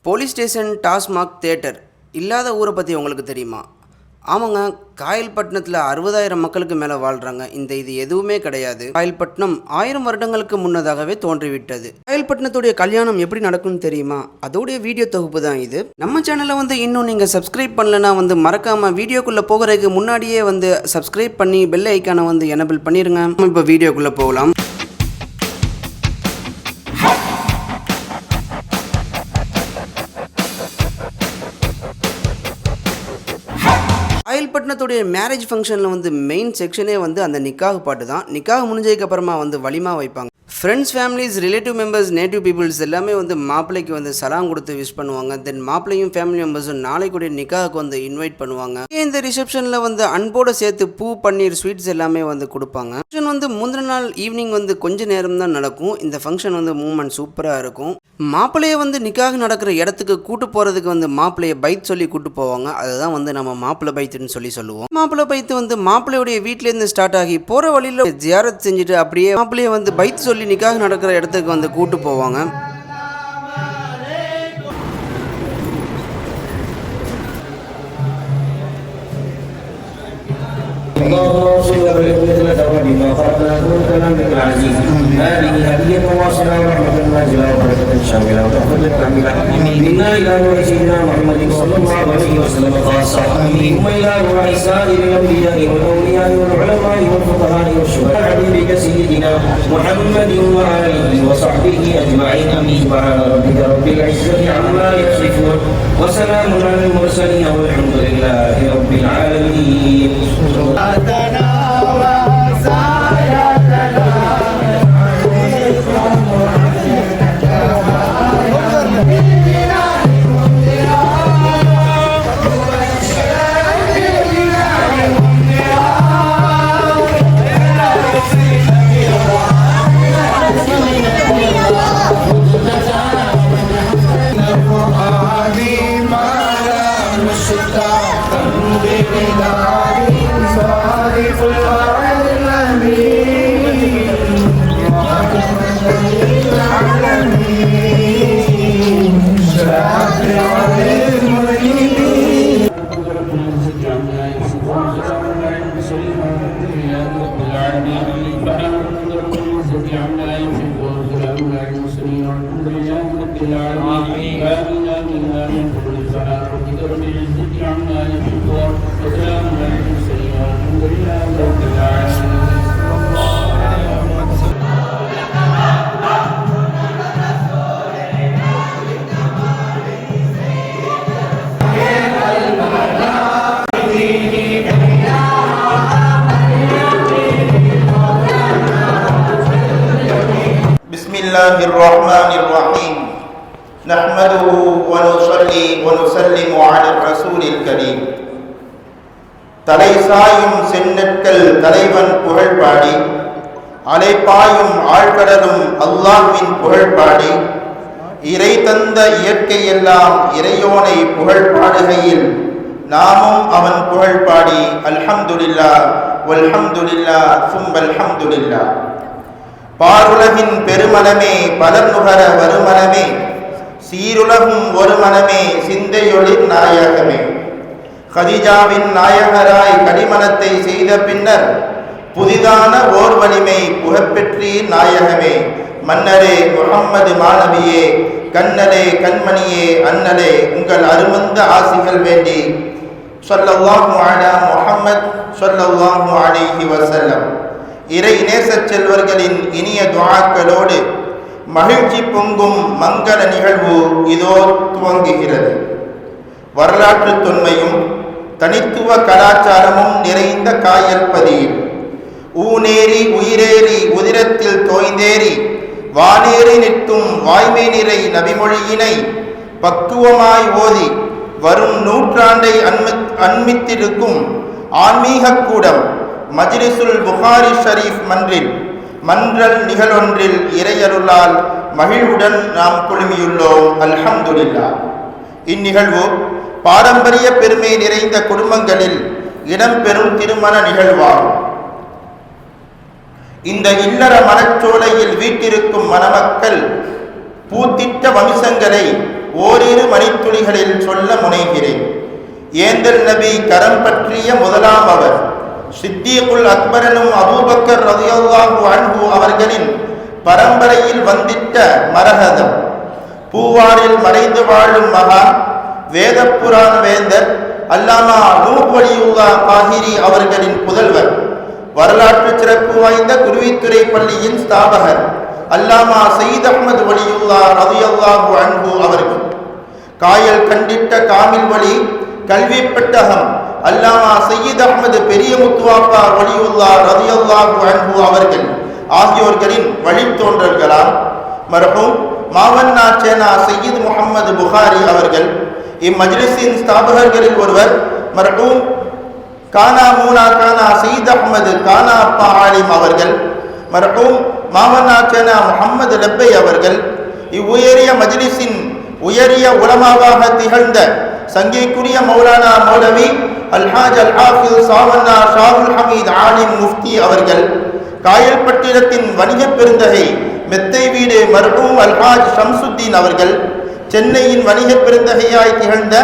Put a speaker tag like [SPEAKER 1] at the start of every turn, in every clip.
[SPEAKER 1] Police station, TASMAC, theatre இல்லாத ஊரை பற்றி உங்களுக்கு தெரியுமா? ஆமாங்க, காயல்பட்டினத்தில் 60,000 மக்களுக்கு மேலே வாழ்கிறாங்க. இது எதுவுமே கிடையாது. காயல்பட்டினம் 1000 வருடங்களுக்கு முன்னதாகவே தோன்றிவிட்டது. காயல்பட்டினத்துடைய கல்யாணம் எப்படி நடக்கும்னு தெரியுமா? அதோடைய வீடியோ தொகுப்பு தான் இது. நம்ம சேனலை இன்னும் நீங்கள் சப்ஸ்கிரைப் பண்ணலன்னா மறக்காமல் வீடியோக்குள்ளே போகிறதுக்கு முன்னாடியே சப்ஸ்கிரைப் பண்ணி பெல் ஐக்கானை எனபிள் பண்ணிடுங்க. இப்போ வீடியோக்குள்ளே போகலாம். காயல்பட்டினத்துடைய மேரேஜ் ஃபங்க்ஷனில் மெயின் செக்ஷனே அந்த நிக்காஹ் பாட்டு தான். நிக்காஹ் முடிஞ்சதுக்கப்புறமா வலிமா வைப்பாங்க. Friends, families, relative members, native peoples எல்லாமே மாப்பிள்ளைக்கு சலாம் கொடுத்து விஷ் பண்ணுவாங்க. தென் மாப்பிள்ளையும் ஃபேமிலி மெம்பர்ஸும் நாளைக்குடைய நிக்காஹுக்கு இன்வைட் பண்ணுவாங்க. இந்த ரிசப்ஷனில் அன்போடு சேர்த்து பூ, பன்னீர், ஸ்வீட்ஸ் எல்லாமே கொடுப்பாங்க. ஃபங்க்ஷன் முந்தின நாள் ஈவினிங் கொஞ்ச நேரம் தான் நடக்கும். இந்த ஃபங்க்ஷன் மூமெண்ட் சூப்பராக இருக்கும். மாப்பிள்ளையை நிக்காஹ் நடக்கிற இடத்துக்கு கூட்டு போகிறதுக்கு மாப்பிள்ளையை பைத் சொல்லி கூட்டு போவாங்க. அதுதான் நம்ம மாப்பிள்ளை பைத்துன்னு சொல்லுவோம். மாப்பிள்ளை பைத்து மாப்பிள்ளையுடைய வீட்டிலேருந்து ஸ்டார்ட் ஆகி போகிற வழியில் ஜியாரத் செஞ்சுட்டு அப்படியே மாப்பிள்ளையை பைத் சொல்லி நிக்காஹ் நடக்கிற இடத்துக்கு கூட்டு போவாங்க.
[SPEAKER 2] وسلام على المرسلين والحمد لله رب العالمين.
[SPEAKER 3] الله الرحمن الرحيم نحمده ونصلي ونسلم على الرسول الكريم. தலைசாயும் சென்னட்கள் தலைவன் புகழ் பாடி அலைப்பாயும் ஆழ்கடலும் அல்லாஹ்வின் புகழ் பாடி இறை தந்த இயற்கையெல்லாம் இறையோனை புகழ் பாடுகையில் நாமும் அவன் புகழ் பாடி அல்ஹம்துலில்லாஹ் வல்ஹம்துலில்லாஹ் சும்மல் ஹம்துலில்லாஹ். பாருலகின் பெருமனமே பலர் நுகர வருமனமே சீருலகும் ஒரு மனமே சிந்தையொளிர் நாயகமே. கதிஜாவின் நாயகராய் கடிமணத்தை செய்த பின்னர் புதிதான ஓர் வலிமை புகப்பெற்றீர் நாயகமே. மன்னரே முஹம்மது மாணவியே கண்ணலே கண்மணியே அண்ணலே உங்கள் அருமந்த ஆசிகள் வேண்டி ஸல்லல்லாஹு அலா முஹம்மத் ஸல்லல்லாஹு அலைஹி வஸல்லம் இறை நேச செல்வர்களின் இனிய துஆக்களோடு மகிழ்ச்சி பொங்கும் மங்கள நிகழ்வு இதோ துவங்குகிறது. வரலாற்று தொன்மையும் தனித்துவ கலாச்சாரமும் நிறைந்த காயல்பதியில் ஊனேறி உயிரேறி உதிரத்தில் தோய்ந்தேறி வானேறி நிற்கும் வாய்மை நிறை நபிமொழியினை பக்குவமாய் ஓதி வரும் நூற்றாண்டை அண்மித்திருக்கும் ஆன்மீக கூடம் மஜ்லிசுல் புகாரி ஷரீஃப் மன்றல் நிகழொன்றில் இறையருளால் மகிழ்வுடன் நாம் குழுமியுள்ளோம். அல்ஹம்துலில்லாஹ். இந்நிகழ்வு பாரம்பரிய பெருமை நிறைந்த குடும்பங்களில் இடம்பெறும் திருமண நிகழ்வாகும். இந்த இல்லற மனச்சோலையில் வீட்டிருக்கும் மணமக்கள் பூத்திட்ட வம்சங்களை ஓரிரு மணித்துளிகளில் சொல்ல முனைகிறேன். ஏந்தல் நபி கரம் பற்றிய முதலாம் அவர் சித்தீகுல் அக்பரனும் அபூபக்கர் ரலியல்லாஹு அன்ஹு அவர்களின் பரம்பரையில் வந்திட்ட மரகதம், பூவாரில் மறைந்து வாழும் மகான், வேத புராண வேந்தர் அல்லாமா நூஹ் வலியுல்லாஹ் காஹிரி அவர்களின் புதல்வர், வரலாற்று சிறப்பு வாய்ந்த குருவித்துறை பள்ளியின் ஸ்தாபகர் அல்லாமா சயீத் அஹ்மது வலியுல்லாஹ் ரலியல்லாஹு அன்ஹு அவர்கள், காயல் கண்டிட்ட காமில் வழி கல்வி பெட்டகம் அல்லாமா சயீத் அஹ்மது பெரிய முத்துவாப்பா வலியுல்லாஹ் ரலியல்லாஹு அன்ஹு அவர்கள் ஆகியோர்களின் வழித்தோன்றல்களாம் மர்ஹூம் மாவண்ணா சேனா சையீத் முஹம்மது புகாரி அவர்கள், இம்மஜ்லிஸின் ஸ்தாபகர்களில் ஒருவர் மர்ஹூம் கானா மூனா கானா சயீத் அஹ்மது கானா அப்பா ஆலிம் அவர்கள், மர்ஹூம் மாவண்ணா சேனா முஹம்மது லப்பை அவர்கள், இவ்வுயரிய மஜ்லிஸின் உயரிய உலமாவாக திகழ்ந்த சங்கைக்குரிய மௌலானா மௌலவி அல்ஹாஜ் அல் ஹாஃபிஸ் சாவண்ணா ஷாவுல் ஹமீத் ஆலிம் முஃப்தி அவர்கள், காயல்பட்டினத்தின் வணிக பெருந்தகை மெத்தை வீடு மர்ஹூம் அல்ஹாஜ் ஷம்சுத்தீன் அவர்கள், சென்னையின் வணிக பெருந்தகையாய் திகழ்ந்த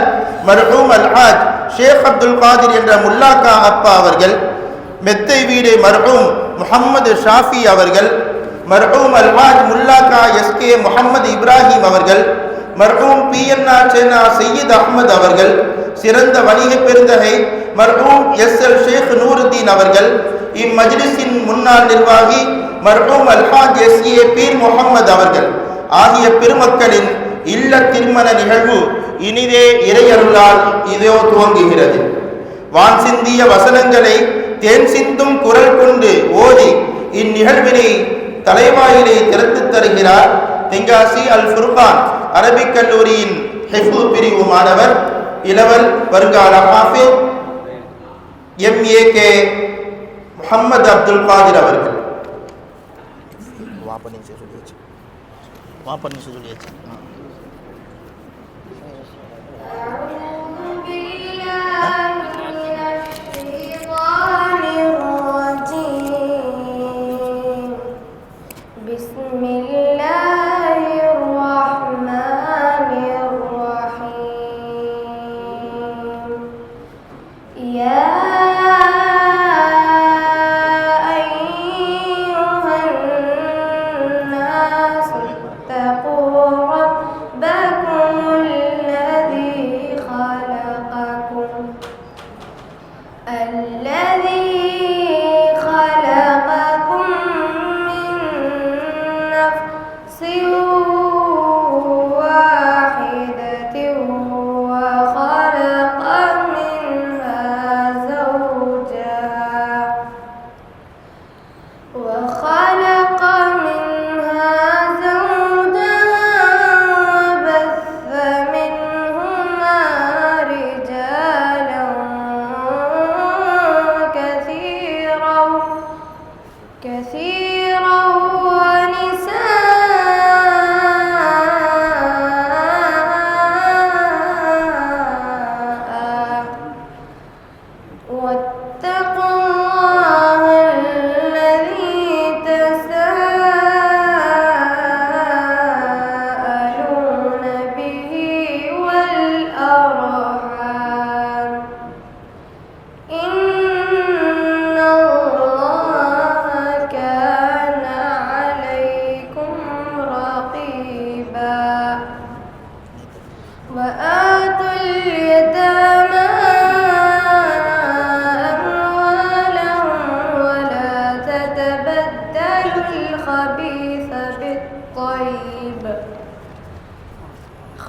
[SPEAKER 3] மர்ஹூம் அல்ஹாஜ் ஷேக் அப்துல் காதிர் என்ற முல்லாக்கா அப்பா அவர்கள், மெத்தை வீடு மர்ஹூம் முஹம்மது ஷாஃபி அவர்கள், மர்ஹூம் அல்ஹாஜ் முல்லாக்கா எஸ்கே முஹம்மது இப்ராஹிம் அவர்கள், மர்ஹூம் பிஎன்ஆர் சேனா சையீத் அஹ்மது அவர்கள், சிறந்த வணிக பெருந்தகை மர்ஹூம் எஸ்எல் ஷேக் நூருத்தீன் அவர்கள், இம்மஜ்லிஸின் முன்னாள் நிர்வாகி மர்ஹூம் அல்ஹாஜ் எஸ்ஏ பீர் முஹம்மது அவர்கள் ஆகிய பெருமக்களின் இல்ல திருமண நிகழ்வு இனிதே இறையருளால் இதோ துவங்குகிறது. வான் சிந்திய வசனங்களை தேன் சிந்தும் குரல் கொண்டு ஓதி இந்நிகழ்வினை தலைவாயிலை திறந்து தருகிறார் தென்காசி அல் ஃபுர்கான் அரபிக் கல்லூரியின் ஹிஃபு பிரிவு மாணவர் இளவல் வருங்கால ஹாஃபிஸ் MAK முஹம்மது அப்துல் காதிர் அவர்கள்.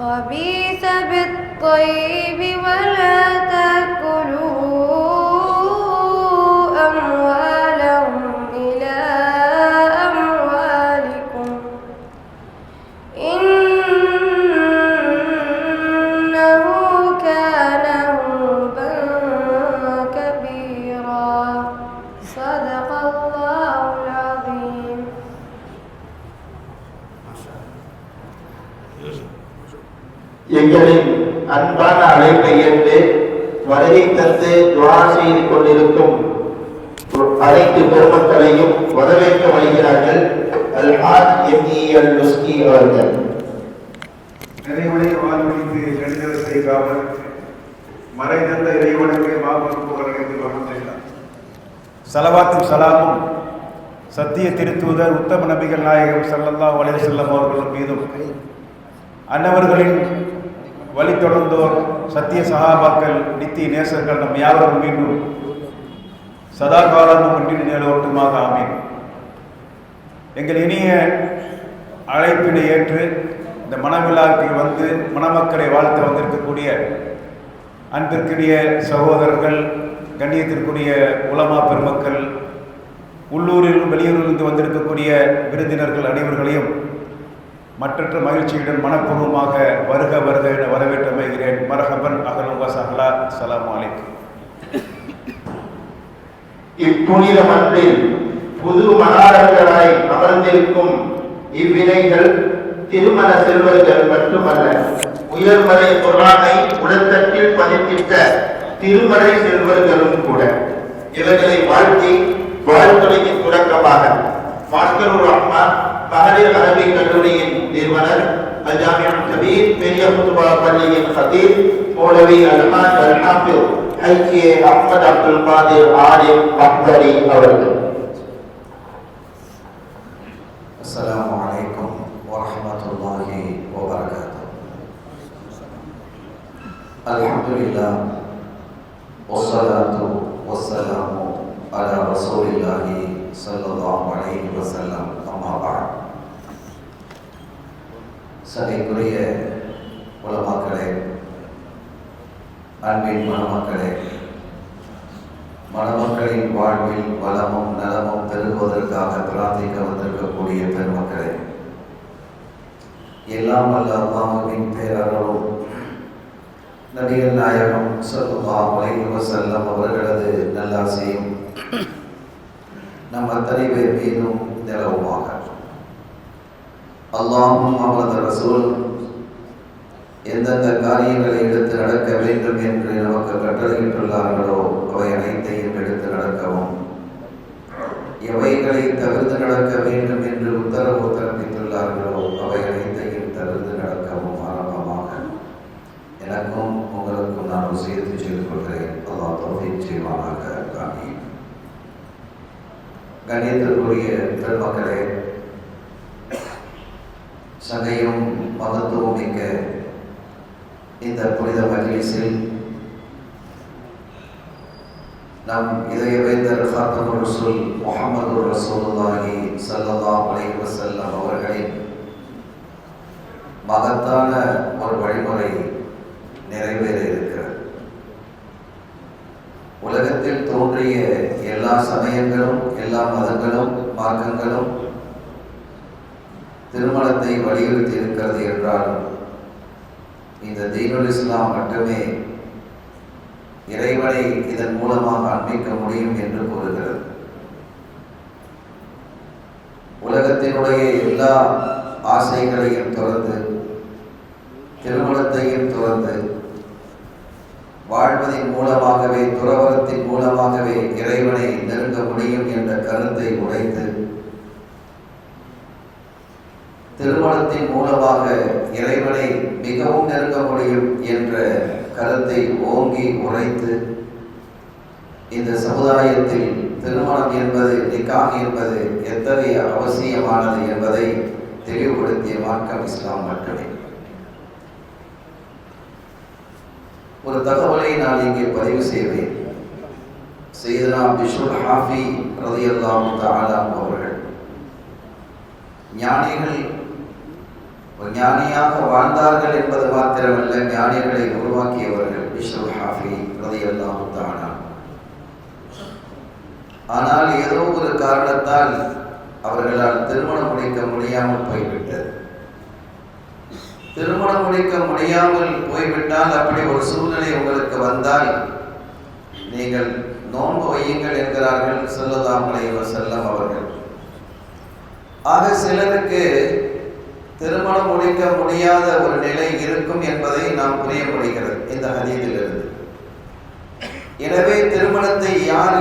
[SPEAKER 4] خبيث بالطيب ولا تأكلوا أموالهم إلى أموالكم إنه كان حوبا كبيرا صدق الله العظيم.
[SPEAKER 3] எங்களின் அன்பான அழைப்பை ஏற்று வருகை தந்து துஆ செய்து கொண்டிருக்கும் அனைத்து பெருமக்களையும் வரவேற்க வருகிறார்கள் அல்ஹாஜ் ME அல் லுஸ்கி அவர்கள்.
[SPEAKER 5] நிறைவடைய வாழ்வழித்து நெடுந்தர செய்காமல் மறைந்த இறைவனுக்கு மாபெரும் புகழடைந்து வளர்ந்தார். சலவாத்தும் சலாமும் சத்திய திருத்தூதர் உத்தம நபிகள் நாயகம் ஸல்லல்லாஹு அலைஹி வஸல்லம் அவர்கள் மீதும் அன்னவர்களின் வழித்தொடர்ந்தோர் சத்திய சகாபாக்கள் நித்திய நேசர்கள் நம் யாவரும் மீண்டும் சதா காலமும் முன்னிலை நிலவட்டுமாக ஆமீன். எங்கள் இனிய அழைப்பினை ஏற்று இந்த மனவிழாவுக்கு வந்து மணமக்களை வாழ்த்த வந்திருக்கக்கூடிய அன்பிற்குரிய சகோதரர்கள், கண்ணியத்திற்குரிய உலமா பெருமக்கள், உள்ளூரிலும் வெளியூரிலிருந்து வந்திருக்கக்கூடிய விருந்தினர்கள் அனைவர்களையும் மற்றற்ற மகிழ்ச்சியுடன் மனப்பூர்வமாக வருக வருக என வரவேற்று அமைகிறேன். மரஹபன் அகலும் வசஹலா. அஸ்ஸலாமு அலைக்கும்.
[SPEAKER 3] இப்புனித மன்றில் புது மணாளர்களாய் அமர்ந்திருக்கும் இவ்வினைகள் திருமண செல்வர்கள் மட்டுமல்ல, உயர்மறை குர்ஆனை உலகத்தில் பதித்திட்ட திருமறை செல்வர்களும் கூட. இவர்களை வாழ்த்தி வாழ்த்துறையின் தொடக்கமாக மாஸ்கருர் ரஹ்மான் மகளிர் அரபி கல்லூரியின் நிறுவனர், அஜாமியுல் கபீர் பெரிய குத்துபா பள்ளியின் ஹதீப் மௌலவி அல்ஹாஜ் அல்-ஹாஃபிஸ் ஐகே அஹ்மத் அப்துல் காதிர் ஆலிம் அக்பரி அவர்கள்.
[SPEAKER 6] அஸ்ஸலாமு அலைக்கும் வரஹ்மத்துல்லாஹி வபரகாத்துஹு. அல்ஹம்துலில்லாஹ் வஸ்ஸலாத்து வஸ்ஸலாமு அலா ரசூலில்லாஹி ஸல்லல்லாஹு அலைஹி வஸல்லம். அம்மா பஅத். சங்கைக்குரிய உலமாக்களே, அன்பின் மணமக்களே, மணமக்களின் வாழ்வில் வளமும் நலமும் பெருகுவதற்காக பிரார்த்திக்க வந்திருக்கக்கூடிய பெருமக்களே, எல்லாம் வல்ல அல்லாஹ்வின் பேரருளும் நபிகள் நாயகம் ஸல்லல்லாஹு அலைஹி வஸல்லம் அவர்களது நல்லாசியும் நம் அத்தனை பேர் மீதும் நிலவுமாக. அல்லாஹ்வும் அவரது ரசூல் எந்தெந்த காரியங்களை எடுத்து நடக்க வேண்டும் என்று நமக்கு கட்டளையிட்டுள்ளார்களோ அவை அனைத்தையும் எடுத்து நடக்கவும், எவைகளை தவிர்த்து நடக்க வேண்டும் என்று உத்தரவு பிறப்பித்துள்ளார்களோ அவை அனைத்தையும் தவிர்த்து நடக்கவும் ஆரம்பமாக எனக்கும் உங்களுக்கும் நான் வசியத்து செய்து கொள்கிறேன். அல்லாஹ் தௌஃபீக் செய்வானாக. ஆமீன். கண்ணியத்திற்குரிய பெருமக்களே, சங்கையும் மகத்துவம் மிக்க இந்த புனித மஜ்லிஸில் நம் இதயவேந்தர் ஹாத்தமுர் ரசூல் முஹம்மது ரசூலுல்லாஹி ஸல்லல்லாஹு அலைஹி வஸல்லம் அவர்களின் மகத்தான ஒரு வழிமுறை நிறைவேற இருக்கிறது. உலகத்தில் தோன்றிய எல்லா சமயங்களும், எல்லா மதங்களும், மார்க்கங்களும் திருமணத்தை வலியுறுத்தி இருக்கிறது என்றால் இந்த தீனுல் இஸ்லாம் மட்டுமே இறைவனை இதன் மூலமாக அன்பிக்க முடியும் என்று கூறுகிறது. உலகத்தினுடைய எல்லா ஆசைகளையும் துறந்து, திருமணத்தையும் துறந்து, வாழ்வதின் மூலமாகவே, துறவரத்தின் மூலமாகவே இறைவனை நெருங்க முடியும் என்ற கருத்தை உடைத்து, திருமணத்தின் மூலமாக இறைவனை மிகவும் நெருங்க முடியும் என்ற கருத்தை ஓங்கி உரைத்து, இந்த சமுதாயத்தில் திருமணம் என்பது, நிக்காஹ் என்பது எத்தகைய அவசியமானது என்பதை தெளிவுபடுத்திய மார்க்கம் இஸ்லாம் மட்டுமே. ஒரு தகவலை நான் இங்கே பதிவு செய்வேன். சையதுனா பிஷ்ருல் ஹாஃபி ரலியல்லாஹு தஆலா அவர்கள் ஞானிகள் ஞானியாக வாழ்ந்தார்கள் என்பது மாத்திரமல்ல, ஞானிகளை உருவாக்கியவர்கள் பிஷ்ருல் ஹாஃபி ரலியல்லாஹு தஆலா. ஆனால் ஏதோ ஒரு காரணத்தால் அவர்களால் திருமணம் முடிக்க முடியாமல் போய்விட்டது. திருமணம் முடிக்க முடியாமல் போய்விட்டால், அப்படி ஒரு சூழ்நிலை உங்களுக்கு வந்தால் நீங்கள் நோன்பு வையுங்கள் என்கிறார்கள் ஸல்லல்லாஹு அலைஹி வஸல்லம் அவர்கள். ஆக சிலருக்கு திருமணம் முடிக்க முடியாத ஒரு நிலை இருக்கும் என்பதை நாம் புரிய முடிகிறது இந்த ஹதீஸிலிருந்து. எனவே திருமணத்தை யார்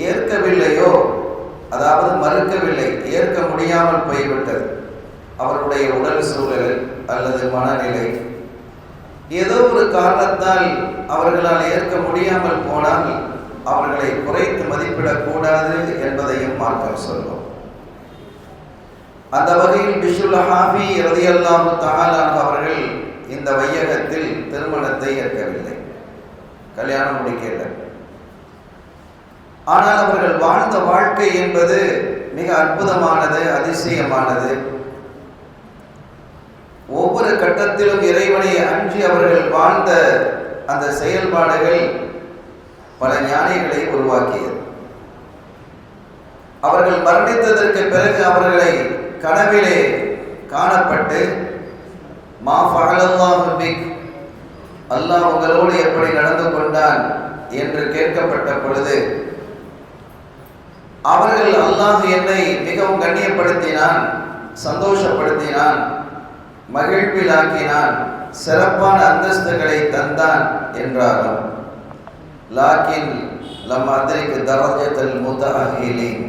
[SPEAKER 6] ஏற்கவில்லையோ, அதாவது மறுக்கவில்லை, ஏற்க முடியாமல் போய்விட்டது, அவருடைய உடல் சூழல் அல்லது மனநிலை ஏதோ ஒரு காரணத்தால் அவர்களால் ஏற்க முடியாமல் போனால் அவர்களை குறைத்து மதிப்பிடக்கூடாது என்பதையும் மார்க்கம் சொல்லும். அந்த வகையில் பிஷுல் ஹாஃபி ரலியல்லாஹு தஆலா அவர்கள் இந்த வையகத்தில் திருமணத்தை ஏற்கவில்லை, கல்யாணம் முடிக்கவில்லை. ஆனால் அவர்கள் வாழ்ந்த வாழ்க்கை என்பது மிக அற்புதமானது, அதிசயமானது. ஒவ்வொரு கட்டத்திலும் இறைவனை அஞ்சி அவர்கள் வாழ்ந்த அந்த செயல்பாடுகள் பல ஞானிகளை உருவாக்கியது. அவர்கள் மரணித்ததற்கு பிறகு அவர்களை கனவிலே காணப்பட்டு மா ஃபஅலல்லாஹு பிக், அல்லாஹ் உங்களோடு எப்படி நடந்து கொண்டான் என்று கேட்கப்பட்ட பொழுது அவர்கள் அல்லாஹ் என்னை மிகவும் கண்ணியப்படுத்தினான், சந்தோஷப்படுத்தினான், மகிழ்விலாக்கினான், சிறப்பான அந்தஸ்துகளை தந்தான் என்றாலும் லாக்கின் லம் அத்ரிக் தரஜத்தல் முத்தஅஹிலீன்,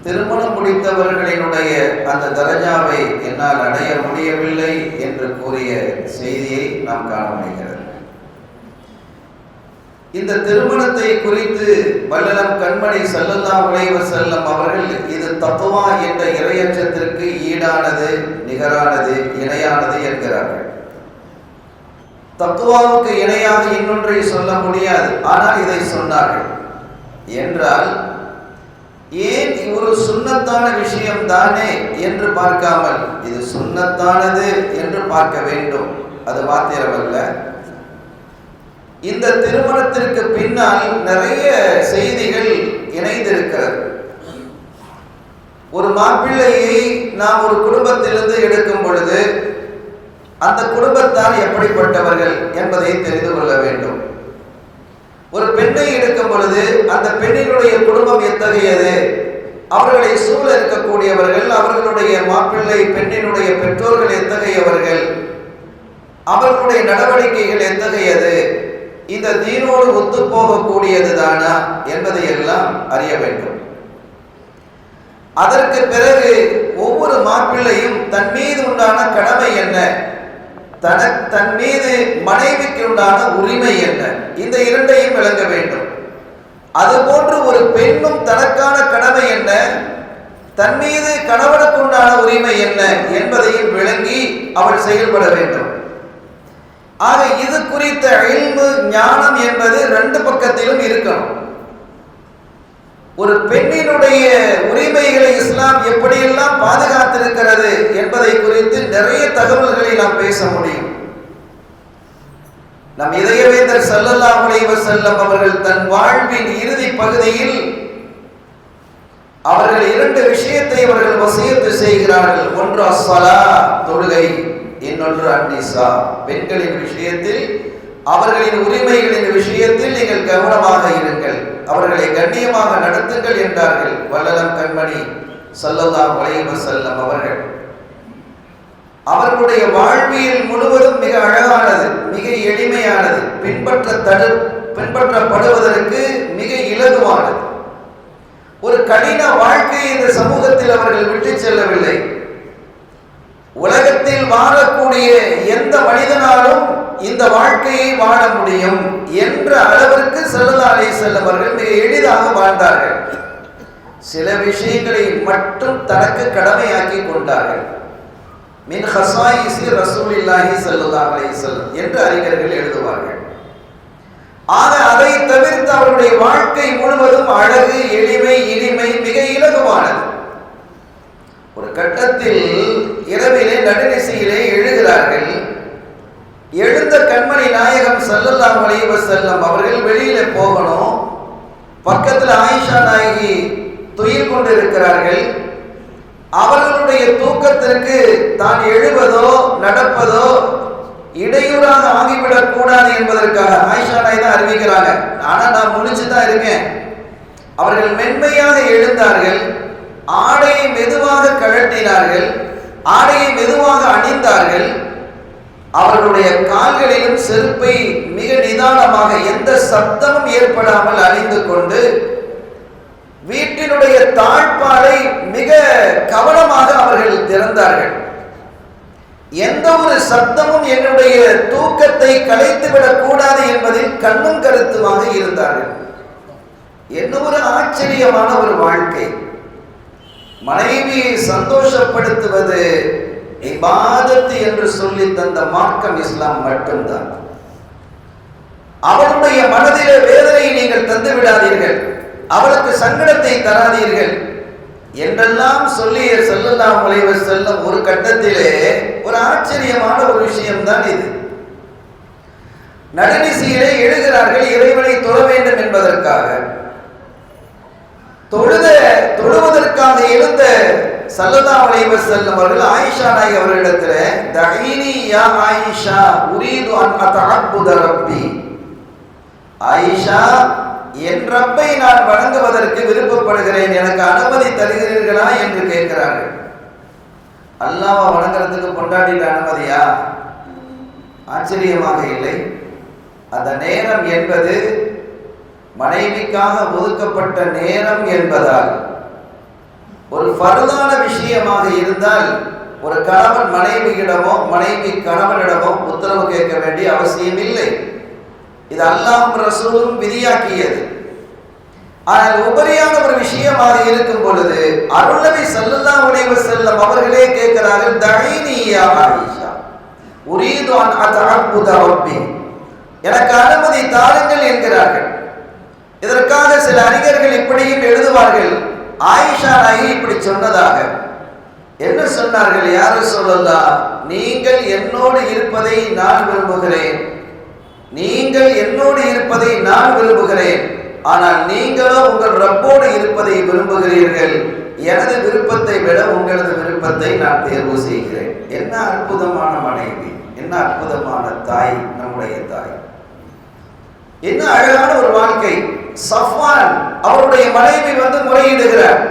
[SPEAKER 6] திருமணம் முடித்தவர்களினுடைய அந்த தரஜாவை என்னால் அடைய முடியவில்லை என்று கூறிய செய்தியை நாம் காண முடிகிறது. இந்த திருமணத்தை குறித்து வல்லலம் கண்மணி ஸல்லல்லாஹு அலைஹி வஸல்லம் அவர்கள் இது தக்வா என்ற இறையச்சத்திற்கு ஈடானது, நிகரானது, இணையானது என்கிறார்கள். தக்வாவுக்கு இணையாக இன்னொன்றை சொல்ல முடியாது, ஆனால் இதை சொன்னார்கள். என்றால் ஏன் ஒரு சுன்னத்தான விஷயம் தானே என்று பார்க்காமல் இது சுன்னத்தானது என்று பார்க்க வேண்டும். அது மாத்திரமல்ல, இந்த திருமணத்திற்கு பின்னால் நிறைய செய்திகள் இணைந்திருக்கிறது. ஒரு மாப்பிள்ளையை நாம் ஒரு குடும்பத்திலிருந்து எடுக்கும் பொழுது அந்த குடும்பத்தார் எப்படிப்பட்டவர்கள் என்பதை தெரிந்து கொள்ள வேண்டும். ஒரு பெண்ணை எடுக்கும் பொழுது அந்த பெண்ணினுடைய குடும்பம் எத்தகையது, அவர்களை சூழ இருக்கக்கூடியவர்கள், அவர்களுடைய மாப்பிள்ளை பெண்ணினுடைய பெற்றோர்கள் எத்தகையவர்கள், அவர்களுடைய நடவடிக்கைகள் எத்தகையது, இந்த தீனோடு ஒத்து போகக்கூடியது தானா என்பதை எல்லாம் அறிய வேண்டும். அதற்கு பிறகு ஒவ்வொரு மாப்பிள்ளையும் தன் மீது உண்டான கடமை என்ன, தன் மீது மனைவிக்கு உண்டான உரிமை என்ன, இந்த இரண்டையும் விளங்க வேண்டும். அதுபோன்று ஒரு பெண்ணும் தனக்கான கடமை என்ன, தன் மீது கணவனுக்கு உண்டான உரிமை என்ன என்பதையும் விளங்கி அவள் செயல்பட வேண்டும். ஆக இது குறித்த இல்மு, ஞானம் என்பது ரெண்டு பக்கத்திலும் இருக்கணும். ஒரு பெண்ணினுடைய உரிமைகளை இஸ்லாம் எப்படியெல்லாம் பாதுகாத்திருக்கிறது என்பதை குறித்து நிறைய தகவல்களை நாம் பேச முடியும். நம் இதயவேந்தர் ஸல்லல்லாஹு அலைஹி வஸல்லம் அவர்கள் தன் வாழ்வின் இறுதி பகுதியில் அவர்கள் இரண்டு விஷயத்தை அவர்கள் வசியத்து செய்கிறார்கள். ஒன்று அஸ்ஸலா, தொழுகை, இன்னொன்று அன்னிசா, பெண்களின் விஷயத்தில், அவர்களின் உரிமைகளின் விஷயத்தில் நீங்கள் கவனமாக இருங்கள், அவர்களை கண்ணியமாக நடத்துங்கள் என்றார்கள் வல்லலம் கண்மணி ஸல்லல்லாஹு அலைஹி வஸல்லம் அவர்கள். அவர்களுடைய வாழ்வியல் முழுவதும் மிக அழகானது, மிக எளிமையானது, பின்பற்றப்படுவதற்கு மிக இலகுவானது. ஒரு கடின வாழ்க்கையை இந்த சமூகத்தில் அவர்கள் விட்டு செல்லவில்லை. உலகத்தில் வாழக்கூடிய எந்த மனிதனாலும் இந்த வாழ்க்கையை வாழ முடியும் என்ற அளவிற்கு ஸல்லல்லாஹு அலைஹி வஸல்லம் அவர்கள் மிக எளிதாக வாழ்ந்தார்கள். சில விஷயங்களை மட்டும் தனக்கு கடமையாக்கி கொண்டார்கள். மின் ஹஸாயிஸி ரசூலில்லாஹி ஸல்லல்லாஹு அலைஹி வஸல்லம் என்று அறிஞர்கள் எழுதுவார்கள். ஆக அதை தவிர்த்து அவருடைய வாழ்க்கை முழுவதும் அழகு, எளிமை, இனிமை, மிக இலகுவானது. ஒரு கட்டத்தில் இரவிலே நடுநிசையிலே எழுகிறார்கள். எழுந்த கண்மணி நாயகம் ஸல்லல்லாஹு அலைஹி வஸல்லம் அவர்கள் வெளியில போகணும். பக்கத்தில் ஆயிஷா நாயகி துயில் கொண்டிருக்கிறார்கள். அவர்களுடைய தூக்கத்திற்கு தான் எழுவதோ நடப்பதோ இடையூறாக ஆகிவிடக் கூடாது என்பதற்காக ஆயிஷா நாயகி தான் அறிவிக்கிறாங்க, ஆனா நான் முழிச்சுதான் இருக்கேன். அவர்கள் மென்மையாக எழுந்தார்கள், ஆடையை மெதுவாக கழட்டினார்கள், ஆடையை மெதுவாக அணிந்தார்கள். அவர்களுடைய கால்களிலும் செருப்பை மிக நிதானமாக எந்த சப்தமும் ஏற்படாமல் அணிந்து கொண்டு வீட்டினுடைய தாழ்பாலை மிக கவனமாக அவர்கள் திறந்தார்கள். எந்த ஒரு சத்தமும் என்னுடைய தூக்கத்தை கலைத்துவிடக் கூடாது என்பதில் கண்ணும் கருத்துமாக இருந்தார்கள். என்ன ஒரு ஆச்சரியமான ஒரு வாழ்க்கை. மனைவியை சந்தோஷப்படுத்துவது இபாதத் என்று சொல்லி தந்த மார்க்கம் இஸ்லாம் மட்டும்தான். அவருடைய மனதிலே வேதனையை நீங்கள் தந்து விடாதீர்கள், அவருக்கு சங்கடத்தை தராதீர்கள் என்றெல்லாம் சொல்லிய ஸல்லல்லாஹு அலைஹி வஸல்லம் ஒரு கட்டத்திலே ஒரு ஆச்சரியமான ஒரு விஷயம்தான் இது. நடுநிசியிலே எழுகிறார்கள் இறைவனை தொழ வேண்டும் என்பதற்காக. தொழுவதற்காக எழுந்த ஸல்லல்லாஹு அலைஹி வஸல்லம் அவர்கள் ஆயிஷா நாயகி அவர்களிடத்திலே தஈனி யா ஆயிஷா உரீது அன் அத்தஅப்புத ரப்பி, ஆயிஷா என் ரப்பை நான் வணங்குவதற்கு விருப்பப்படுகிறேன், எனக்கு அனுமதி தருகிறீர்களா என்று கேட்கிறார்கள். அல்லாஹ்வை வணங்குறதுக்கு கொண்டாடிட்ட அனுமதியா? ஆச்சரியமாக இல்லை. அந்த நேரம் என்பது மனைவிக்காக ஒதுக்கப்பட்ட நேரம் என்பதால் ஒரு ஃபர்தான விஷயமாக இருந்தால் ஒரு கணவன் மனைவியிடமோ மனைவி கணவனிடமோ உத்தரவு கேட்க வேண்டிய அவசியம் இல்லை. இது அல்லாஹ்வும் ரசூலும் விதியாக்கியது. ஆனால் உபரியான ஒரு விஷயமாக இருக்கும் பொழுது அருள்நபி ஸல்லல்லாஹு அலைஹி வஸல்லம் அவர்களே கேட்கிறார்கள், தஈனி யா ஆயிஷா உரீது அன் அத்தஅப்புத ரப்பி, எனக்கு அனுமதி தாருங்கள் என்கிறார்கள். இதற்காக சில அறிஞர்கள் இப்படியும் எழுதுவார்கள், ஆயிஷா நாயகி இப்படி சொன்னதாக. என்ன சொன்னார்கள்? யா ரசூலல்லாஹ், நீங்கள் என்னோடு இருப்பதை நான் விரும்புகிறேன், நீங்கள் என்னோடு இருப்பதை நான் விரும்புகிறேன், ஆனால் நீங்களோ உங்கள் ரப்போடு இருப்பதை விரும்புகிறீர்கள். எனது விருப்பத்தை விட உங்களது விருப்பத்தை நான் தேர்வு செய்கிறேன். என்ன அற்புதமான மனைவி, என்ன அற்புதமான தாய் நம்முடைய தாய், என்ன அழகான ஒரு வாழ்க்கை. சஃப்வான் அவருடைய மனைவி வந்து முறையிடுகிறார்,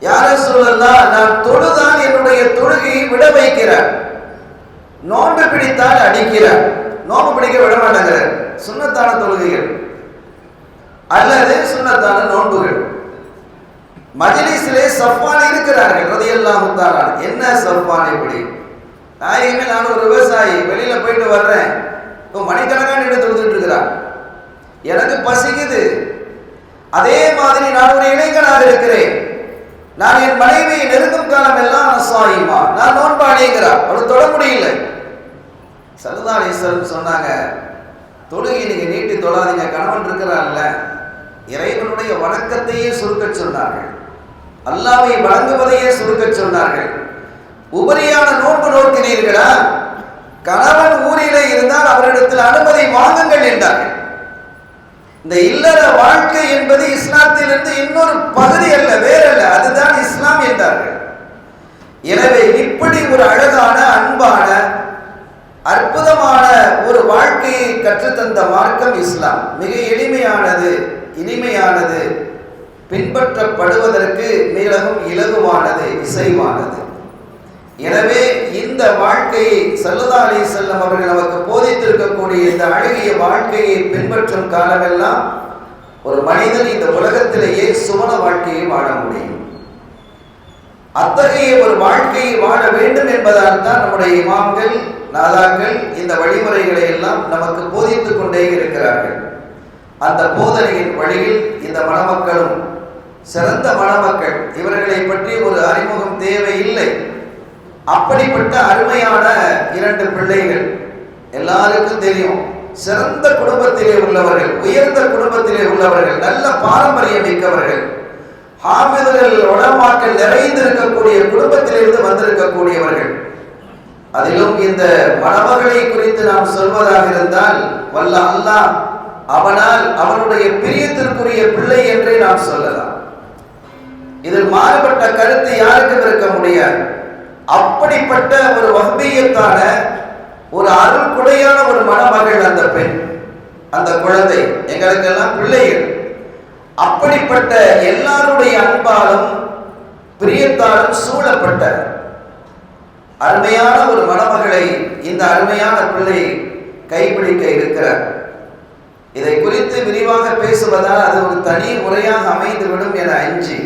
[SPEAKER 6] யா ரசூலல்லாஹ், நான் தொழுதான் என்னுடைய தொழுகையை விட வைக்கிறார், நோன்பு பிடித்தால் அடிக்கிறார், நோன்பு பிடிக்க விட மாட்டேங்கிறார், சுன்னத்தான தொழுகைகள் அல்லது சுன்னத்தான நோன்புகள். மஜ்லிஸிலே சஃப்வான் இருக்கிறார்கள் ரலியல்லாஹு தஆலா. என்ன சஃப்வான் இப்படி? நாயகமே, நான் ஒரு விவசாயி, வெளியில போயிட்டு வர்றேன், இப்போ மணிக்கணக்கான நின்று தொழுதுட்டு இருக்கிறான், எனக்கு பசிக்குது. அதே மாதிரி நான் ஒரு இளைஞனாக இருக்கிறேன், நான் என் மனைவியை நெருங்கும் காலம் எல்லாம் சாயிமா, நான் நோன்பாளிங்கிறார், அவள் தொட முடியல. ஸல்லல்லாஹு அலைஹி வஸல்லம் சொன்னாங்க, தொழுகை நீங்க நீட்டி தொழாதீங்க, கணவன் இருக்கிறான்ல. இறைவனுடைய வணக்கத்தையே சுருக்க சொன்னார்கள், அல்லாஹ்வை வணங்குவதையே சுருக்க சொன்னார்கள். உபரியான நோன்பு நோக்கிறீர்களா? கணவன் ஊரிலே இருந்தால் அவரிடத்தில் அனுமதி வாங்குங்கள் என்றார்கள். இந்த இல்லற வாழ்க்கை என்பது இஸ்லாத்திலிருந்து இன்னொரு பகுதி அல்ல, வேறல்ல, அதுதான் இஸ்லாம் என்றார்கள். எனவே இப்படி ஒரு அழகான அன்பான அற்புதமான ஒரு வாழ்க்கையை கற்றுத்தந்த மார்க்கம் இஸ்லாம். மிக எளிமையானது, இனிமையானது, பின்பற்றப்படுவதற்கு மிகவும் இலகுவானது, இசைவானது. எனவே இந்த வாழ்க்கையை ஸல்லல்லாஹு அலைஹி வஸல்லம் அவர்கள் நமக்கு போதித்திருக்கக்கூடிய இந்த அழகிய வாழ்க்கையை பின்பற்றும் காலமெல்லாம் ஒரு மனிதன் இந்த உலகத்திலேயே சுவன வாழ்க்கையை வாழ முடியும். அத்தகைய ஒரு வாழ்க்கையை வாழ வேண்டும் என்பதால் தான் நம்முடைய இமாம்கள், நாதாக்கள் இந்த வழிமுறைகளை எல்லாம் நமக்கு போதித்துக் கொண்டே இருக்கிறார்கள். அந்த போதனையின் வழியில் இந்த மணமக்களும் சிறந்த மணமக்கள், இவர்களை பற்றி ஒரு அறிமுகம் தேவையில்லை. அப்படிப்பட்ட அருமையான 2 பிள்ளைகள் எல்லாருக்கும் தெரியும். சிறந்த குடும்பத்திலே உள்ளவர்கள், உயர்ந்த குடும்பத்திலே உள்ளவர்கள், நல்ல பாரம்பரியம் மிக்கவர்கள், ஹாஃபிதுகள் உலமாக்கள் நிறைந்திருக்கக்கூடிய குடும்பத்திலிருந்து வந்திருக்கக்கூடியவர்கள். அதிலும் இந்த மணமகளை குறித்து நாம் சொல்வதாக இருந்தால் வல்ல அல்லாஹ் அவனால் அவனுடைய பிரியத்திற்குரிய பிள்ளை என்றே நாம் சொல்லலாம். இதில் மாறுபட்ட கருத்து யாருக்கும் இருக்க முடியாது. அப்படிப்பட்ட ஒரு வஹ்பியத்தான ஒரு அருள்குடையான ஒரு மணமகள் அந்த பெண், அந்த குழந்தை, எங்களுக்கெல்லாம் பிள்ளைகள். அப்படிப்பட்ட எல்லாருடைய அன்பாலும் பிரியத்தாலும் சூழப்பட்ட அருமையான ஒரு மணமகளை இந்த அருமையான பிள்ளை கைப்பிடிக்க இருக்கிறார். இதை குறித்து விரிவாக பேசுவதால் அது ஒரு தனி உரையாக அமைந்துவிடும் என அஞ்சி